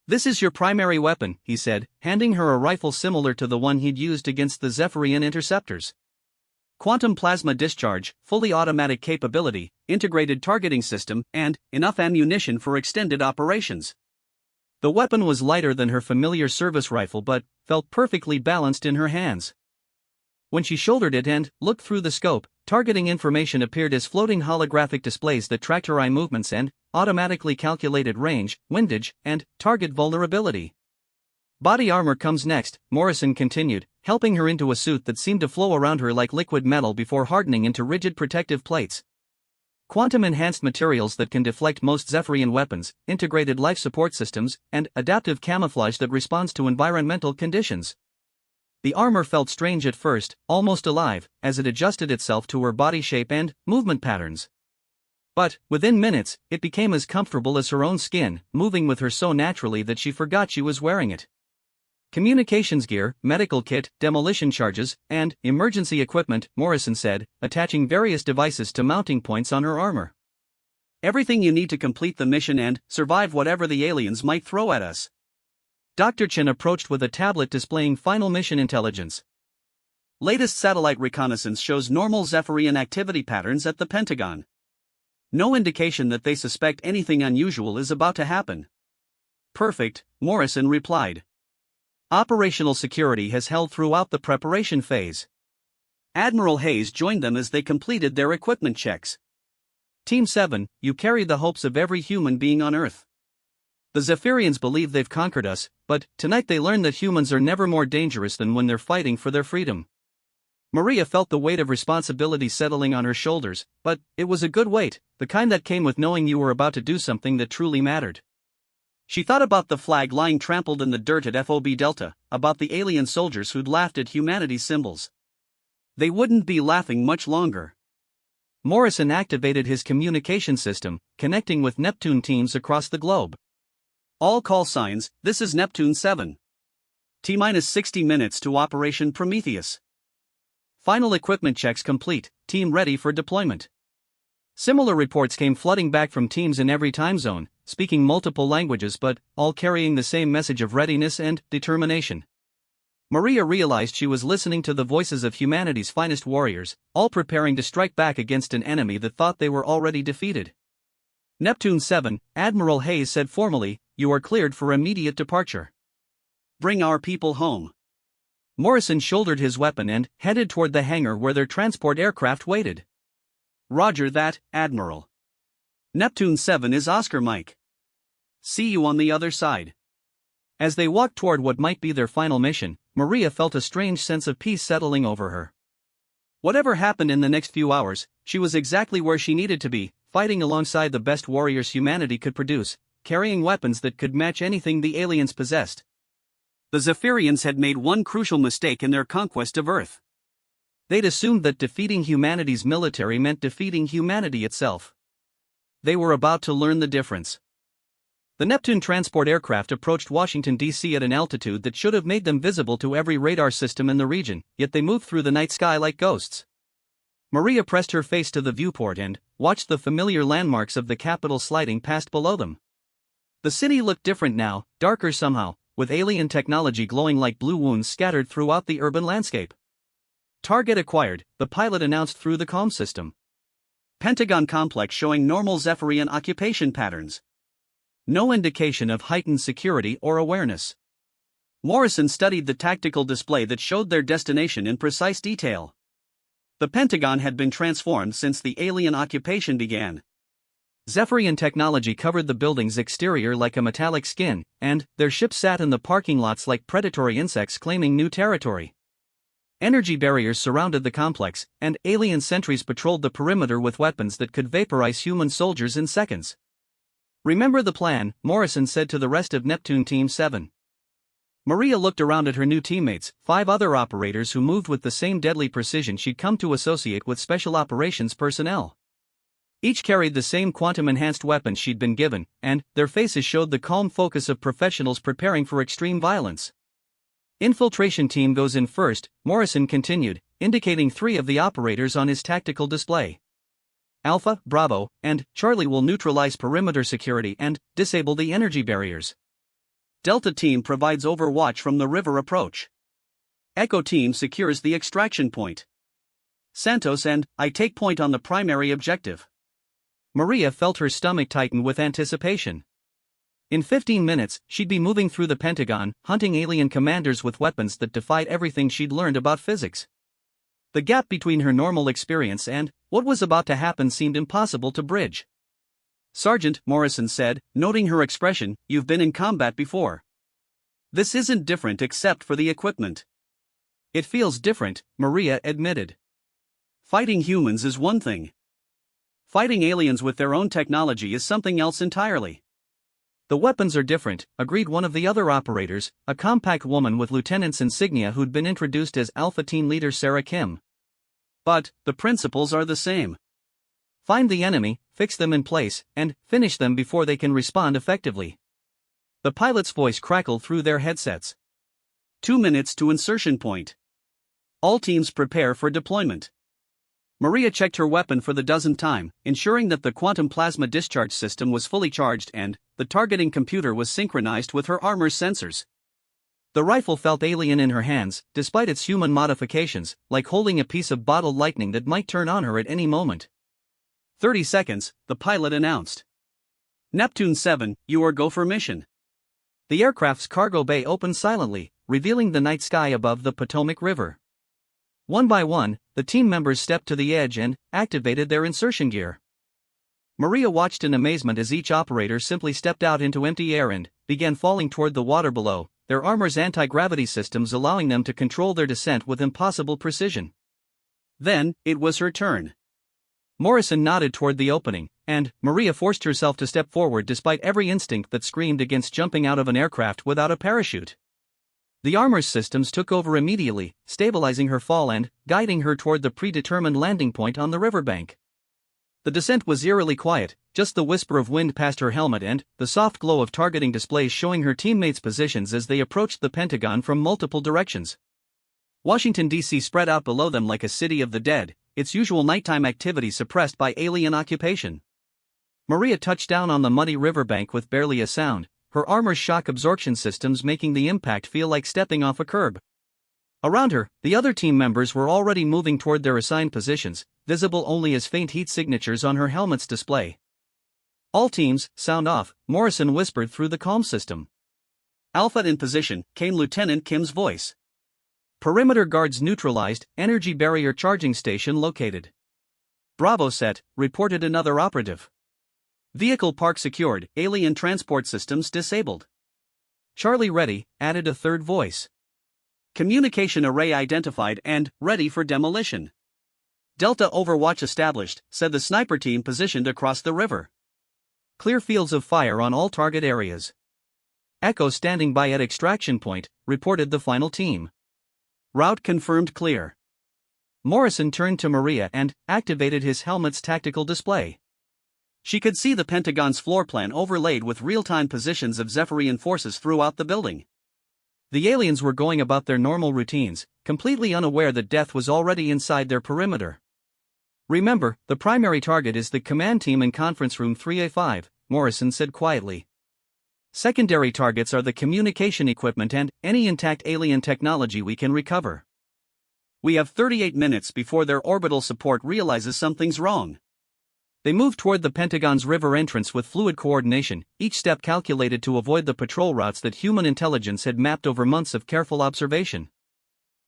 This is your primary weapon, he said, handing her a rifle similar to the one he'd used against the Zephyrian interceptors. Quantum plasma discharge, fully automatic capability, integrated targeting system, and enough ammunition for extended operations. The weapon was lighter than her familiar service rifle but felt perfectly balanced in her hands. When she shouldered it and looked through the scope, targeting information appeared as floating holographic displays that tracked her eye movements and automatically calculated range, windage, and target vulnerability. Body armor comes next, Morrison continued, helping her into a suit that seemed to flow around her like liquid metal before hardening into rigid protective plates. Quantum-enhanced materials that can deflect most Zephyrian weapons, integrated life support systems, and adaptive camouflage that responds to environmental conditions. The armor felt strange at first, almost alive, as it adjusted itself to her body shape and movement patterns. But, within minutes, it became as comfortable as her own skin, moving with her so naturally that she forgot she was wearing it. Communications gear, medical kit, demolition charges, and emergency equipment, Morrison said, attaching various devices to mounting points on her armor. Everything you need to complete the mission and survive whatever the aliens might throw at us. Dr. Chen approached with a tablet displaying final mission intelligence. Latest satellite reconnaissance shows normal Zephyrian activity patterns at the Pentagon. No indication that they suspect anything unusual is about to happen. Perfect, Morrison replied. Operational security has held throughout the preparation phase. Admiral Hayes joined them as they completed their equipment checks. Team 7, you carry the hopes of every human being on Earth. The Zephyrians believe they've conquered us, but tonight they learn that humans are never more dangerous than when they're fighting for their freedom. Maria felt the weight of responsibility settling on her shoulders, but it was a good weight, the kind that came with knowing you were about to do something that truly mattered. She thought about the flag lying trampled in the dirt at FOB Delta, about the alien soldiers who'd laughed at humanity's symbols. They wouldn't be laughing much longer. Morrison activated his communication system, connecting with Neptune teams across the globe. All call signs, this is Neptune 7. T-minus 60 minutes to Operation Prometheus. Final equipment checks complete, team ready for deployment. Similar reports came flooding back from teams in every time zone, speaking multiple languages but all carrying the same message of readiness and determination. Maria realized she was listening to the voices of humanity's finest warriors, all preparing to strike back against an enemy that thought they were already defeated. Neptune 7, Admiral Hayes said formally, you are cleared for immediate departure. Bring our people home. Morrison shouldered his weapon and headed toward the hangar where their transport aircraft waited. Roger that, Admiral. Neptune 7 is Oscar Mike. See you on the other side. As they walked toward what might be their final mission, Maria felt a strange sense of peace settling over her. Whatever happened in the next few hours, she was exactly where she needed to be, fighting alongside the best warriors humanity could produce, carrying weapons that could match anything the aliens possessed. The Zephyrians had made one crucial mistake in their conquest of Earth. They'd assumed that defeating humanity's military meant defeating humanity itself. They were about to learn the difference. The Neptune transport aircraft approached Washington, D.C. at an altitude that should have made them visible to every radar system in the region, yet they moved through the night sky like ghosts. Maria pressed her face to the viewport and watched the familiar landmarks of the Capitol sliding past below them. The city looked different now, darker somehow, with alien technology glowing like blue wounds scattered throughout the urban landscape. Target acquired, the pilot announced through the comm system. Pentagon complex showing normal Zephyrian occupation patterns. No indication of heightened security or awareness. Morrison studied the tactical display that showed their destination in precise detail. The Pentagon had been transformed since the alien occupation began. Zephyrian technology covered the building's exterior like a metallic skin, and their ships sat in the parking lots like predatory insects claiming new territory. Energy barriers surrounded the complex, and alien sentries patrolled the perimeter with weapons that could vaporize human soldiers in seconds. "Remember the plan," Morrison said to the rest of Neptune Team 7. Maria looked around at her new teammates, 5 other operators who moved with the same deadly precision she'd come to associate with special operations personnel. Each carried the same quantum-enhanced weapons she'd been given, and their faces showed the calm focus of professionals preparing for extreme violence. "Infiltration team goes in first," Morrison continued, indicating 3 of the operators on his tactical display. "Alpha, Bravo, and Charlie will neutralize perimeter security and disable the energy barriers. Delta team provides overwatch from the river approach. Echo team secures the extraction point. Santos and I take point on the primary objective." Maria felt her stomach tighten with anticipation. In 15 minutes, she'd be moving through the Pentagon, hunting alien commanders with weapons that defied everything she'd learned about physics. The gap between her normal experience and what was about to happen seemed impossible to bridge. "Sergeant," Morrison said, noting her expression, "you've been in combat before. This isn't different except for the equipment." "It feels different," Maria admitted. "Fighting humans is one thing. Fighting aliens with their own technology is something else entirely." "The weapons are different," agreed one of the other operators, a compact woman with lieutenant's insignia who'd been introduced as Alpha Team Leader Sarah Kim. "But the principles are the same. Find the enemy, fix them in place, and finish them before they can respond effectively." The pilot's voice crackled through their headsets. 2 minutes to insertion point. All teams prepare for deployment." Maria checked her weapon for the dozenth time, ensuring that the quantum plasma discharge system was fully charged and the targeting computer was synchronized with her armor's sensors. The rifle felt alien in her hands, despite its human modifications, like holding a piece of bottled lightning that might turn on her at any moment. 30 seconds, the pilot announced. "Neptune 7, you are go for mission." The aircraft's cargo bay opened silently, revealing the night sky above the Potomac River. One by one, the team members stepped to the edge and activated their insertion gear. Maria watched in amazement as each operator simply stepped out into empty air and began falling toward the water below, their armor's anti-gravity systems allowing them to control their descent with impossible precision. Then, it was her turn. Morrison nodded toward the opening, and Maria forced herself to step forward despite every instinct that screamed against jumping out of an aircraft without a parachute. The armor's systems took over immediately, stabilizing her fall and guiding her toward the predetermined landing point on the riverbank. The descent was eerily quiet, just the whisper of wind past her helmet and the soft glow of targeting displays showing her teammates' positions as they approached the Pentagon from multiple directions. Washington, D.C. spread out below them like a city of the dead, its usual nighttime activity suppressed by alien occupation. Maria touched down on the muddy riverbank with barely a sound, her armor's shock absorption systems making the impact feel like stepping off a curb. Around her, the other team members were already moving toward their assigned positions, visible only as faint heat signatures on her helmet's display. "All teams, sound off," Morrison whispered through the comm system. "Alpha in position," came Lieutenant Kim's voice. "Perimeter guards neutralized, energy barrier charging station located." "Bravo set," reported another operative. "Vehicle park secured, alien transport systems disabled." "Charlie ready," added a third voice. "Communication array identified and ready for demolition." "Delta overwatch established," said the sniper team positioned across the river. "Clear fields of fire on all target areas." "Echo standing by at extraction point," reported the final team. "Route confirmed clear." Morrison turned to Maria and activated his helmet's tactical display. She could see the Pentagon's floor plan overlaid with real-time positions of Zephyrian forces throughout the building. The aliens were going about their normal routines, completely unaware that death was already inside their perimeter. "Remember, the primary target is the command team in conference room 3A5, Morrison said quietly. "Secondary targets are the communication equipment and any intact alien technology we can recover. We have 38 minutes before their orbital support realizes something's wrong." They moved toward the Pentagon's river entrance with fluid coordination, each step calculated to avoid the patrol routes that human intelligence had mapped over months of careful observation.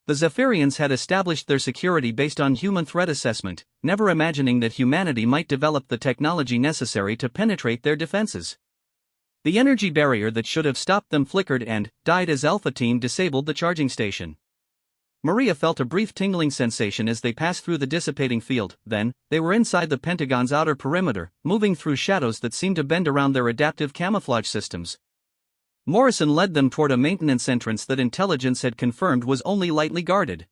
The Zephyrians had established their security based on human threat assessment, never imagining that humanity might develop the technology necessary to penetrate their defenses. The energy barrier that should have stopped them flickered and died as Alpha Team disabled the charging station. Maria felt a brief tingling sensation as they passed through the dissipating field, then, they were inside the Pentagon's outer perimeter, moving through shadows that seemed to bend around their adaptive camouflage systems. Morrison led them toward a maintenance entrance that intelligence had confirmed was only lightly guarded.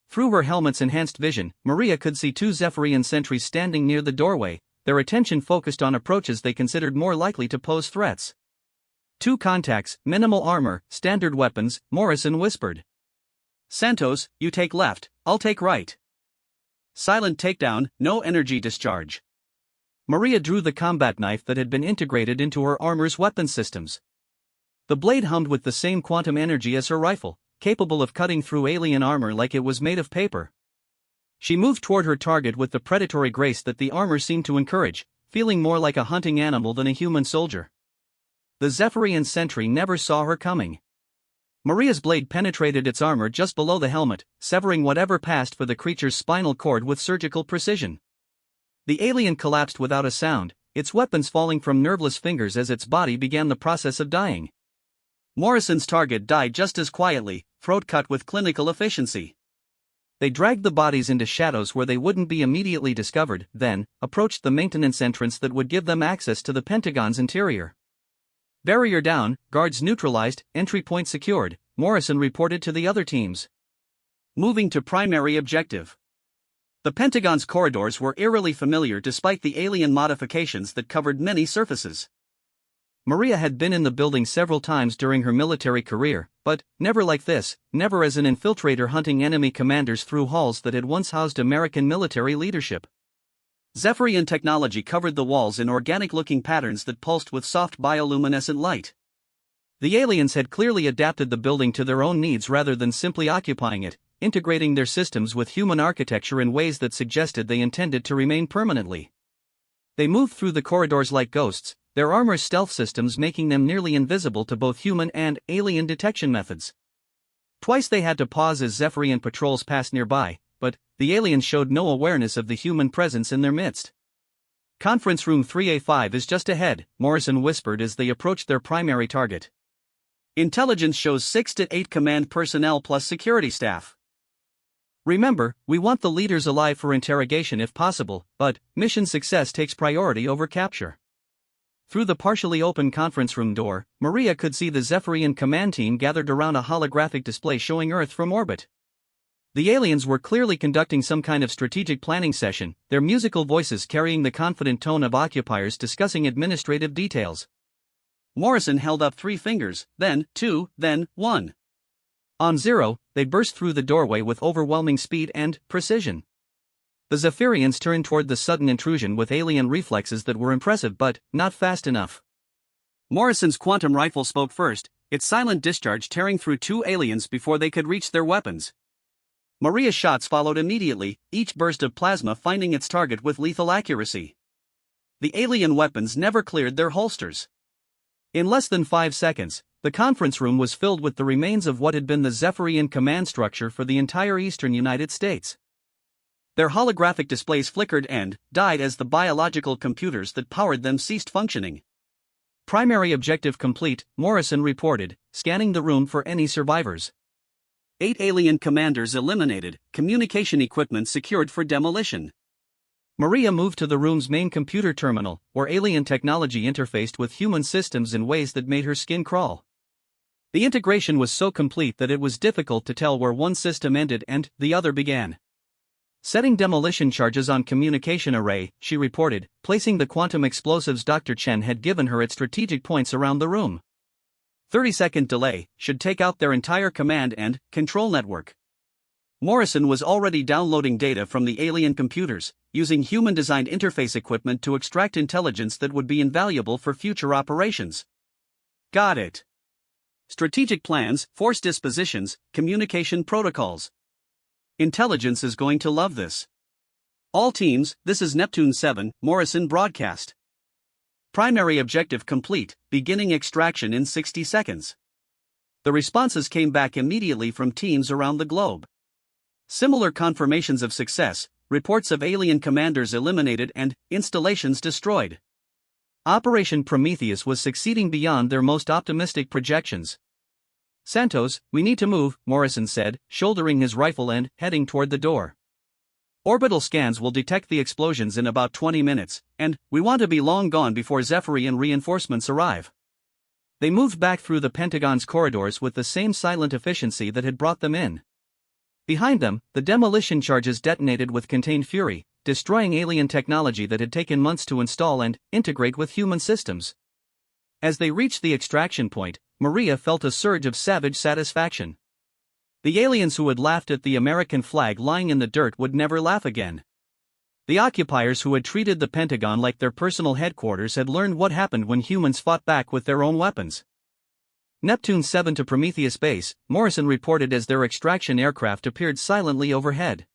Through her helmet's enhanced vision, Maria could see two Zephyrian sentries standing near the doorway, their attention focused on approaches they considered more likely to pose threats. "Two contacts, minimal armor, standard weapons," Morrison whispered. "Santos, you take left, I'll take right. Silent takedown, no energy discharge." Maria drew the combat knife that had been integrated into her armor's weapon systems. The blade hummed with the same quantum energy as her rifle, capable of cutting through alien armor like it was made of paper. She moved toward her target with the predatory grace that the armor seemed to encourage, feeling more like a hunting animal than a human soldier. The Zephyrian sentry never saw her coming. Maria's blade penetrated its armor just below the helmet, severing whatever passed for the creature's spinal cord with surgical precision. The alien collapsed without a sound, its weapons falling from nerveless fingers as its body began the process of dying. Morrison's target died just as quietly, throat cut with clinical efficiency. They dragged the bodies into shadows where they wouldn't be immediately discovered, then approached the maintenance entrance that would give them access to the Pentagon's interior. "Barrier down, guards neutralized, entry point secured," Morrison reported to the other teams. Moving to primary objective. The Pentagon's corridors were eerily familiar despite the alien modifications that covered many surfaces. Maria had been in the building several times during her military career, but never like this, never as an infiltrator hunting enemy commanders through halls that had once housed American military leadership. Zephyrian technology covered the walls in organic-looking patterns that pulsed with soft bioluminescent light. The aliens had clearly adapted the building to their own needs rather than simply occupying it, integrating their systems with human architecture in ways that suggested they intended to remain permanently. They moved through the corridors like ghosts, their armor's stealth systems making them nearly invisible to both human and alien detection methods. Twice they had to pause as Zephyrian patrols passed nearby, but the aliens showed no awareness of the human presence in their midst. "Conference room 3A5 is just ahead," Morrison whispered as they approached their primary target. "Intelligence shows 6 to 8 command personnel plus security staff. Remember, we want the leaders alive for interrogation if possible, but mission success takes priority over capture." Through the partially open conference room door, Maria could see the Zephyrian command team gathered around a holographic display showing Earth from orbit. The aliens were clearly conducting some kind of strategic planning session, their musical voices carrying the confident tone of occupiers discussing administrative details. Morrison held up 3 fingers, then 2, then 1. On 0, they burst through the doorway with overwhelming speed and precision. The Zephyrians turned toward the sudden intrusion with alien reflexes that were impressive but not fast enough. Morrison's quantum rifle spoke first, its silent discharge tearing through 2 aliens before they could reach their weapons. Maria's shots followed immediately, each burst of plasma finding its target with lethal accuracy. The alien weapons never cleared their holsters. In less than 5 seconds, the conference room was filled with the remains of what had been the Zephyrian command structure for the entire eastern United States. Their holographic displays flickered and died as the biological computers that powered them ceased functioning. "Primary objective complete," Morrison reported, scanning the room for any survivors. 8 alien commanders eliminated, communication equipment secured for demolition. Maria moved to the room's main computer terminal, where alien technology interfaced with human systems in ways that made her skin crawl. The integration was so complete that it was difficult to tell where one system ended and the other began. Setting demolition charges on communication array, she reported, placing the quantum explosives Dr. Chen had given her at strategic points around the room. 30-second delay should take out their entire command and control network. Morrison was already downloading data from the alien computers, using human-designed interface equipment to extract intelligence that would be invaluable for future operations. Got it. Strategic plans, force dispositions, communication protocols. Intelligence is going to love this. All teams, this is Neptune 7, Morrison broadcast. Primary objective complete, beginning extraction in 60 seconds. The responses came back immediately from teams around the globe. Similar confirmations of success, reports of alien commanders eliminated and installations destroyed. Operation Prometheus was succeeding beyond their most optimistic projections. Santos, we need to move, Morrison said, shouldering his rifle and heading toward the door. Orbital scans will detect the explosions in about 20 minutes, and we want to be long gone before Zephyrian reinforcements arrive. They moved back through the Pentagon's corridors with the same silent efficiency that had brought them in. Behind them, the demolition charges detonated with contained fury, destroying alien technology that had taken months to install and integrate with human systems. As they reached the extraction point, Maria felt a surge of savage satisfaction. The aliens who had laughed at the American flag lying in the dirt would never laugh again. The occupiers who had treated the Pentagon like their personal headquarters had learned what happened when humans fought back with their own weapons. Neptune 7 to Prometheus base, Morrison reported as their extraction aircraft appeared silently overhead.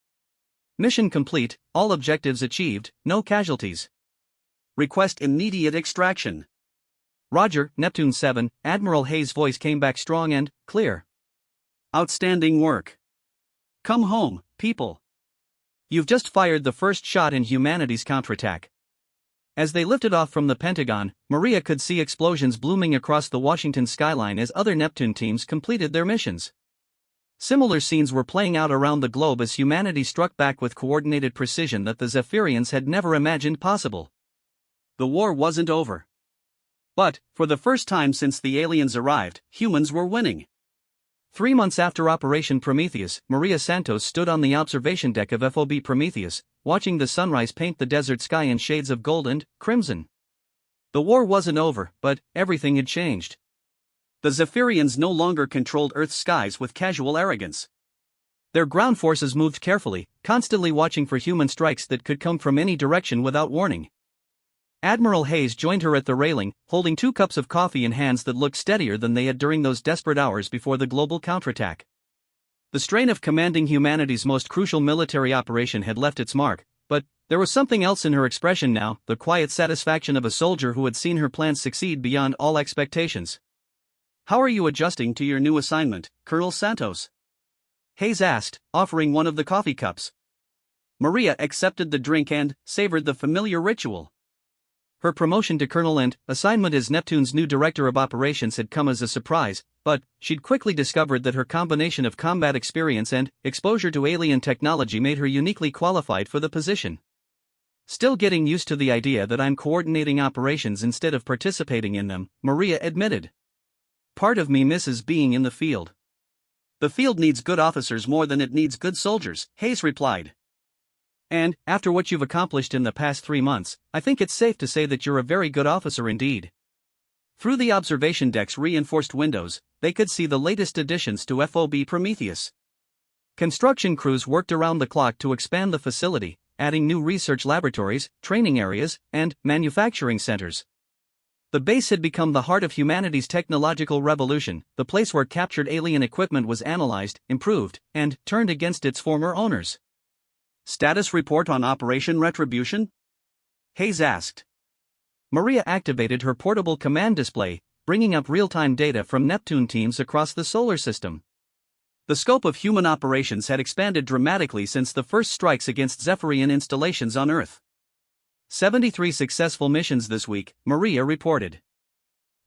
Mission complete, all objectives achieved, no casualties. Request immediate extraction. Roger, Neptune 7, Admiral Hayes' voice came back strong and clear. Outstanding work. Come home, people. You've just fired the first shot in humanity's counterattack. As they lifted off from the Pentagon, Maria could see explosions blooming across the Washington skyline as other Neptune teams completed their missions. Similar scenes were playing out around the globe as humanity struck back with coordinated precision that the Zephyrians had never imagined possible. The war wasn't over. But, for the first time since the aliens arrived, humans were winning. 3 months after Operation Prometheus, Maria Santos stood on the observation deck of FOB Prometheus, watching the sunrise paint the desert sky in shades of gold and crimson. The war wasn't over, but everything had changed. The Zephyrians no longer controlled Earth's skies with casual arrogance. Their ground forces moved carefully, constantly watching for human strikes that could come from any direction without warning. Admiral Hayes joined her at the railing, holding 2 cups of coffee in hands that looked steadier than they had during those desperate hours before the global counterattack. The strain of commanding humanity's most crucial military operation had left its mark, but there was something else in her expression now, the quiet satisfaction of a soldier who had seen her plans succeed beyond all expectations. How are you adjusting to your new assignment, Colonel Santos? Hayes asked, offering one of the coffee cups. Maria accepted the drink and savored the familiar ritual. Her promotion to colonel and assignment as Neptune's new director of operations had come as a surprise, but she'd quickly discovered that her combination of combat experience and exposure to alien technology made her uniquely qualified for the position. Still getting used to the idea that I'm coordinating operations instead of participating in them, Maria admitted. Part of me misses being in the field. The field needs good officers more than it needs good soldiers, Hayes replied. And, after what you've accomplished in the past 3 months, I think it's safe to say that you're a very good officer indeed. Through the observation deck's reinforced windows, they could see the latest additions to FOB Prometheus. Construction crews worked around the clock to expand the facility, adding new research laboratories, training areas, and manufacturing centers. The base had become the heart of humanity's technological revolution, the place where captured alien equipment was analyzed, improved, and turned against its former owners. Status report on Operation Retribution? Hayes asked. Maria activated her portable command display, bringing up real-time data from Neptune teams across the solar system. The scope of human operations had expanded dramatically since the first strikes against Zephyrian installations on Earth. 73 successful missions this week, Maria reported.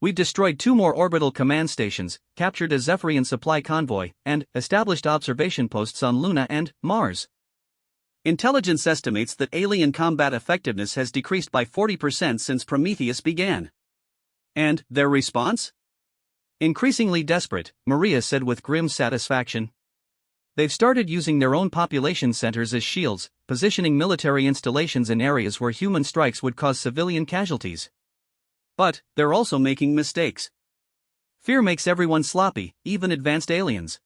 We've destroyed 2 more orbital command stations, captured a Zephyrian supply convoy, and established observation posts on Luna and Mars. Intelligence estimates that alien combat effectiveness has decreased by 40% since Prometheus began. And their response? Increasingly desperate, Maria said with grim satisfaction. They've started using their own population centers as shields, positioning military installations in areas where human strikes would cause civilian casualties. But they're also making mistakes. Fear makes everyone sloppy, even advanced aliens.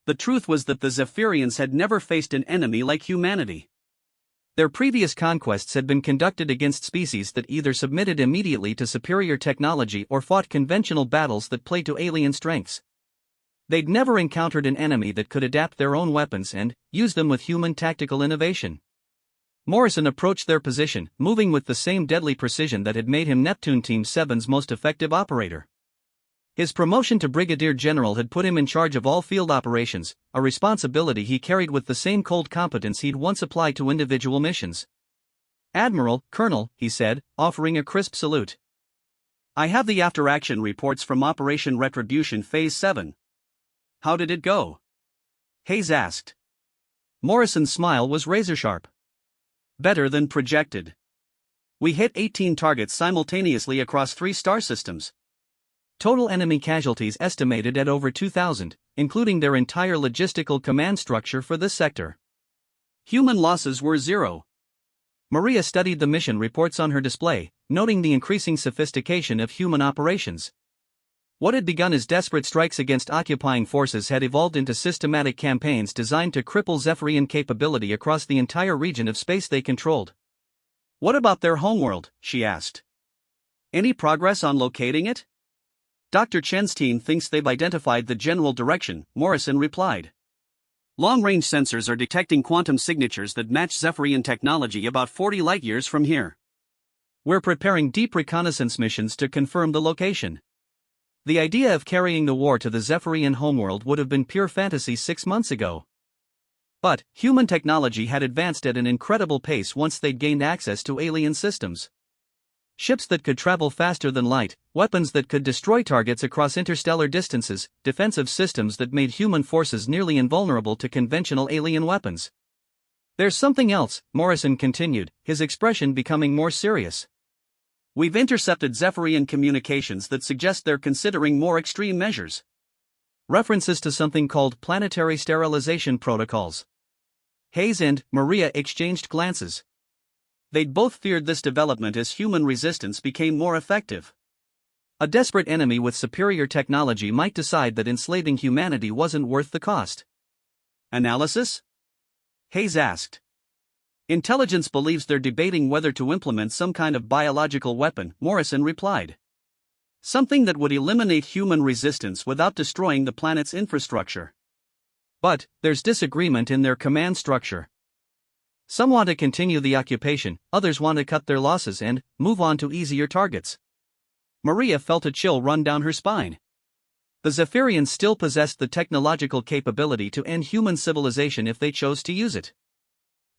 The truth was that the Zephyrians had never faced an enemy like humanity. Their previous conquests had been conducted against species that either submitted immediately to superior technology or fought conventional battles that played to alien strengths. They'd never encountered an enemy that could adapt their own weapons and use them with human tactical innovation. Morrison approached their position, moving with the same deadly precision that had made him Neptune Team 7's most effective operator. His promotion to Brigadier General had put him in charge of all field operations, a responsibility he carried with the same cold competence he'd once applied to individual missions. "Admiral, Colonel," he said, offering a crisp salute. "I have the after-action reports from Operation Retribution Phase 7. How did it go?" Hayes asked. Morrison's smile was razor-sharp. "Better than projected. We hit 18 targets simultaneously across 3 star systems. Total enemy casualties estimated at over 2,000, including their entire logistical command structure for this sector. Human losses were 0. Maria studied the mission reports on her display, noting the increasing sophistication of human operations. What had begun as desperate strikes against occupying forces had evolved into systematic campaigns designed to cripple Zephyrian capability across the entire region of space they controlled. "What about their homeworld?" she asked. "Any progress on locating it?" "Dr. Chen's team thinks they've identified the general direction," Morrison replied. "Long-range sensors are detecting quantum signatures that match Zephyrian technology about 40 light-years from here. We're preparing deep reconnaissance missions to confirm the location." The idea of carrying the war to the Zephyrian homeworld would have been pure fantasy 6 months ago. But human technology had advanced at an incredible pace once they'd gained access to alien systems. Ships that could travel faster than light, weapons that could destroy targets across interstellar distances, defensive systems that made human forces nearly invulnerable to conventional alien weapons. "There's something else," Morrison continued, his expression becoming more serious. "We've intercepted Zephyrian communications that suggest they're considering more extreme measures. References to something called planetary sterilization protocols." Hayes and Maria exchanged glances. They'd both feared this development as human resistance became more effective. A desperate enemy with superior technology might decide that enslaving humanity wasn't worth the cost. "Analysis?" Hayes asked. "Intelligence believes they're debating whether to implement some kind of biological weapon," Morrison replied. "Something that would eliminate human resistance without destroying the planet's infrastructure. But there's disagreement in their command structure. Some want to continue the occupation, others want to cut their losses and move on to easier targets." Maria felt a chill run down her spine. The Zephyrians still possessed the technological capability to end human civilization if they chose to use it.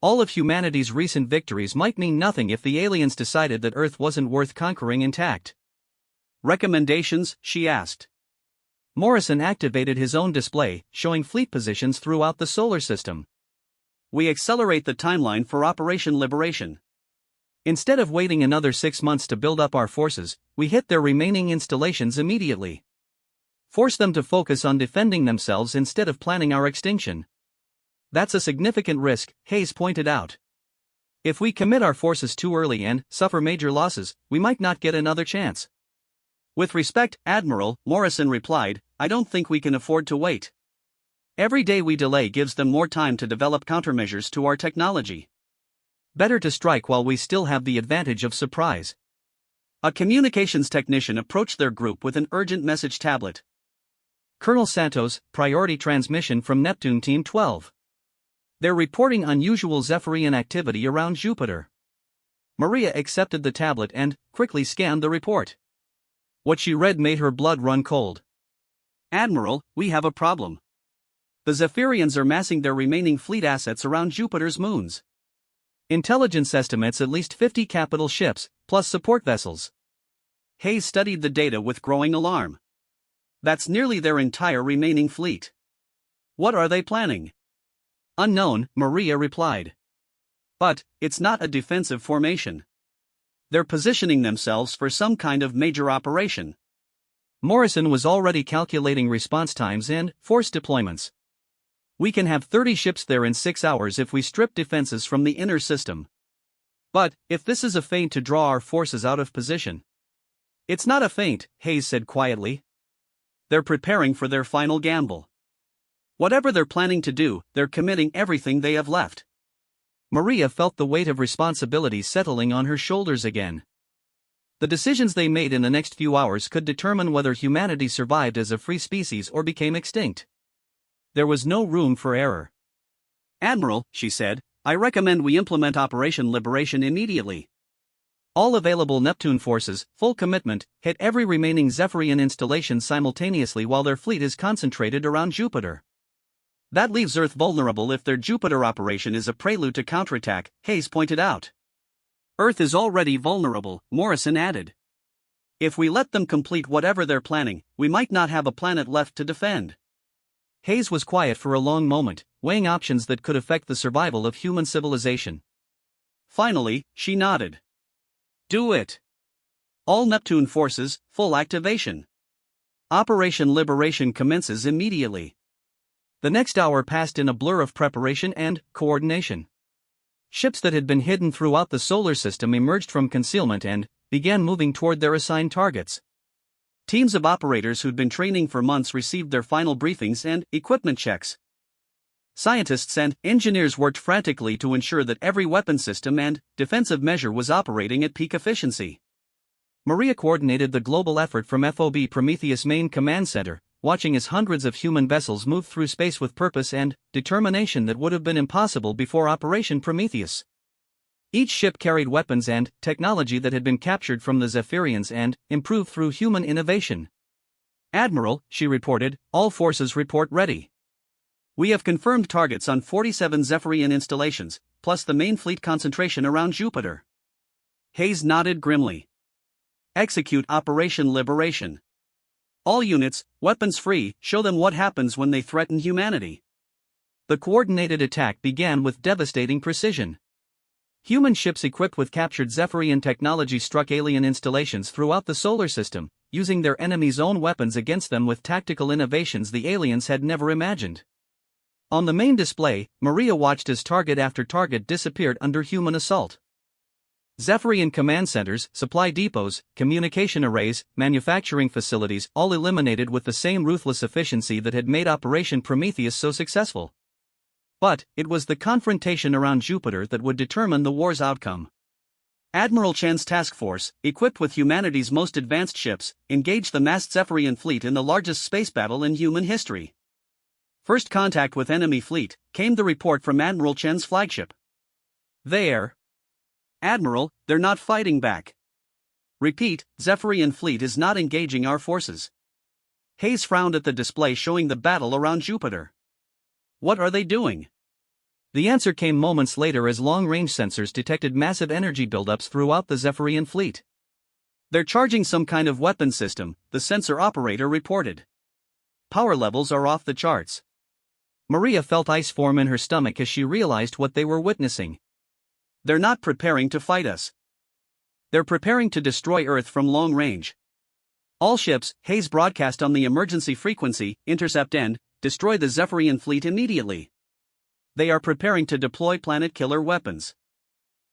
All of humanity's recent victories might mean nothing if the aliens decided that Earth wasn't worth conquering intact. "Recommendations?" she asked. Morrison activated his own display, showing fleet positions throughout the solar system. "We accelerate the timeline for Operation Liberation. Instead of waiting another 6 months to build up our forces, we hit their remaining installations immediately. Force them to focus on defending themselves instead of planning our extinction. That's a significant risk," Hayes pointed out. "If we commit our forces too early and suffer major losses, we might not get another chance." "With respect, Admiral," Morrison replied, "I don't think we can afford to wait. Every day we delay gives them more time to develop countermeasures to our technology. Better to strike while we still have the advantage of surprise." A communications technician approached their group with an urgent message tablet. "Colonel Santos, priority transmission from Neptune Team 12. They're reporting unusual Zephyrian activity around Jupiter." Maria accepted the tablet and quickly scanned the report. What she read made her blood run cold. "Admiral, we have a problem. The Zephyrians are massing their remaining fleet assets around Jupiter's moons. Intelligence estimates at least 50 capital ships, plus support vessels." Hayes studied the data with growing alarm. "That's nearly their entire remaining fleet. What are they planning?" "Unknown," Maria replied. "But it's not a defensive formation. They're positioning themselves for some kind of major operation." Morrison was already calculating response times and force deployments. We can have 30 ships there in 6 hours if we strip defenses from the inner system. But, if this is a feint to draw our forces out of position. It's not a feint, Hayes said quietly. They're preparing for their final gamble. Whatever they're planning to do, they're committing everything they have left. Maria felt the weight of responsibility settling on her shoulders again. The decisions they made in the next few hours could determine whether humanity survived as a free species or became extinct. There was no room for error. Admiral, she said, I recommend we implement Operation Liberation immediately. All available Neptune forces, full commitment, hit every remaining Zephyrian installation simultaneously while their fleet is concentrated around Jupiter. That leaves Earth vulnerable if their Jupiter operation is a prelude to counterattack, Hayes pointed out. Earth is already vulnerable, Morrison added. If we let them complete whatever they're planning, we might not have a planet left to defend. Hayes was quiet for a long moment, weighing options that could affect the survival of human civilization. Finally, she nodded. Do it. All Neptune forces, full activation. Operation Liberation commences immediately. The next hour passed in a blur of preparation and coordination. Ships that had been hidden throughout the solar system emerged from concealment and began moving toward their assigned targets. Teams of operators who'd been training for months received their final briefings and equipment checks. Scientists and engineers worked frantically to ensure that every weapon system and defensive measure was operating at peak efficiency. Maria coordinated the global effort from FOB Prometheus Main Command Center, watching as hundreds of human vessels moved through space with purpose and determination that would have been impossible before Operation Prometheus. Each ship carried weapons and technology that had been captured from the Zephyrians and improved through human innovation. Admiral, she reported, all forces report ready. We have confirmed targets on 47 Zephyrian installations, plus the main fleet concentration around Jupiter. Hayes nodded grimly. Execute Operation Liberation. All units, weapons free, show them what happens when they threaten humanity. The coordinated attack began with devastating precision. Human ships equipped with captured Zephyrian technology struck alien installations throughout the solar system, using their enemies' own weapons against them with tactical innovations the aliens had never imagined. On the main display, Maria watched as target after target disappeared under human assault. Zephyrian command centers, supply depots, communication arrays, manufacturing facilities, all eliminated with the same ruthless efficiency that had made Operation Prometheus so successful. But, it was the confrontation around Jupiter that would determine the war's outcome. Admiral Chen's task force, equipped with humanity's most advanced ships, engaged the massed Zephyrian fleet in the largest space battle in human history. First contact with enemy fleet, came the report from Admiral Chen's flagship. Admiral, they're not fighting back. Repeat, Zephyrian fleet is not engaging our forces. Hayes frowned at the display showing the battle around Jupiter. What are they doing? The answer came moments later as long-range sensors detected massive energy buildups throughout the Zephyrian fleet. They're charging some kind of weapon system, the sensor operator reported. Power levels are off the charts. Maria felt ice form in her stomach as she realized what they were witnessing. They're not preparing to fight us. They're preparing to destroy Earth from long range. All ships, Hayes broadcast on the emergency frequency, intercept and destroy the Zephyrian fleet immediately. They are preparing to deploy planet-killer weapons.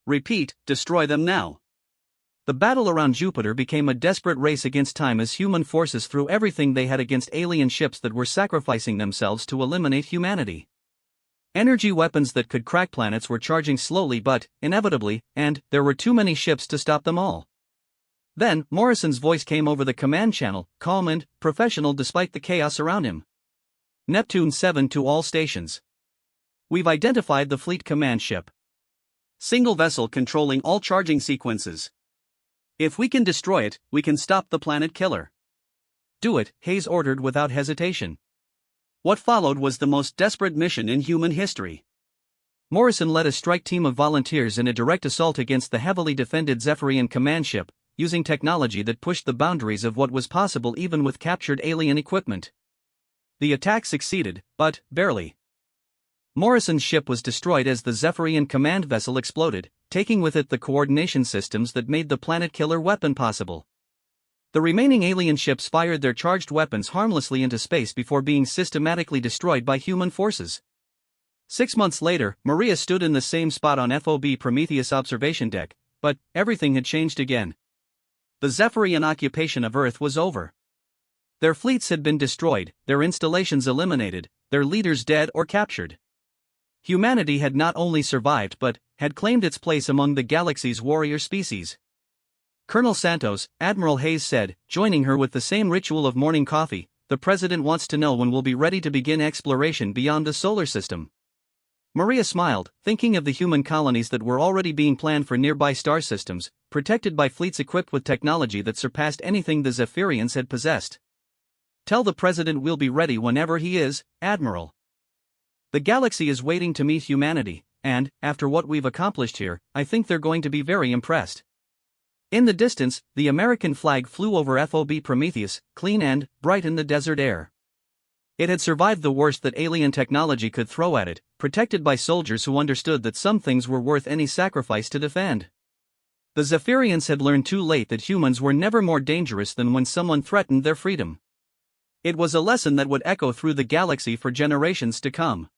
Repeat, destroy them now. The battle around Jupiter became a desperate race against time as human forces threw everything they had against alien ships that were sacrificing themselves to eliminate humanity. Energy weapons that could crack planets were charging slowly but, inevitably, and there were too many ships to stop them all. Then, Morrison's voice came over the command channel, calm and professional despite the chaos around him. Neptune 7 to all stations. We've identified the fleet command ship. Single vessel controlling all charging sequences. If we can destroy it, we can stop the planet killer. Do it, Hayes ordered without hesitation. What followed was the most desperate mission in human history. Morrison led a strike team of volunteers in a direct assault against the heavily defended Zephyrian command ship, using technology that pushed the boundaries of what was possible even with captured alien equipment. The attack succeeded, but barely. Morrison's ship was destroyed as the Zephyrian command vessel exploded, taking with it the coordination systems that made the planet-killer weapon possible. The remaining alien ships fired their charged weapons harmlessly into space before being systematically destroyed by human forces. 6 months later, Maria stood in the same spot on FOB Prometheus observation deck, but everything had changed again. The Zephyrian occupation of Earth was over. Their fleets had been destroyed, their installations eliminated, their leaders dead or captured. Humanity had not only survived but had claimed its place among the galaxy's warrior species. Colonel Santos, Admiral Hayes said, joining her with the same ritual of morning coffee, "The President wants to know when we'll be ready to begin exploration beyond the solar system." Maria smiled, thinking of the human colonies that were already being planned for nearby star systems, protected by fleets equipped with technology that surpassed anything the Zephyrians had possessed. "Tell the President we'll be ready whenever he is, Admiral. The galaxy is waiting to meet humanity, and, after what we've accomplished here, I think they're going to be very impressed." In the distance, the American flag flew over FOB Prometheus, clean and bright in the desert air. It had survived the worst that alien technology could throw at it, protected by soldiers who understood that some things were worth any sacrifice to defend. The Zephyrians had learned too late that humans were never more dangerous than when someone threatened their freedom. It was a lesson that would echo through the galaxy for generations to come.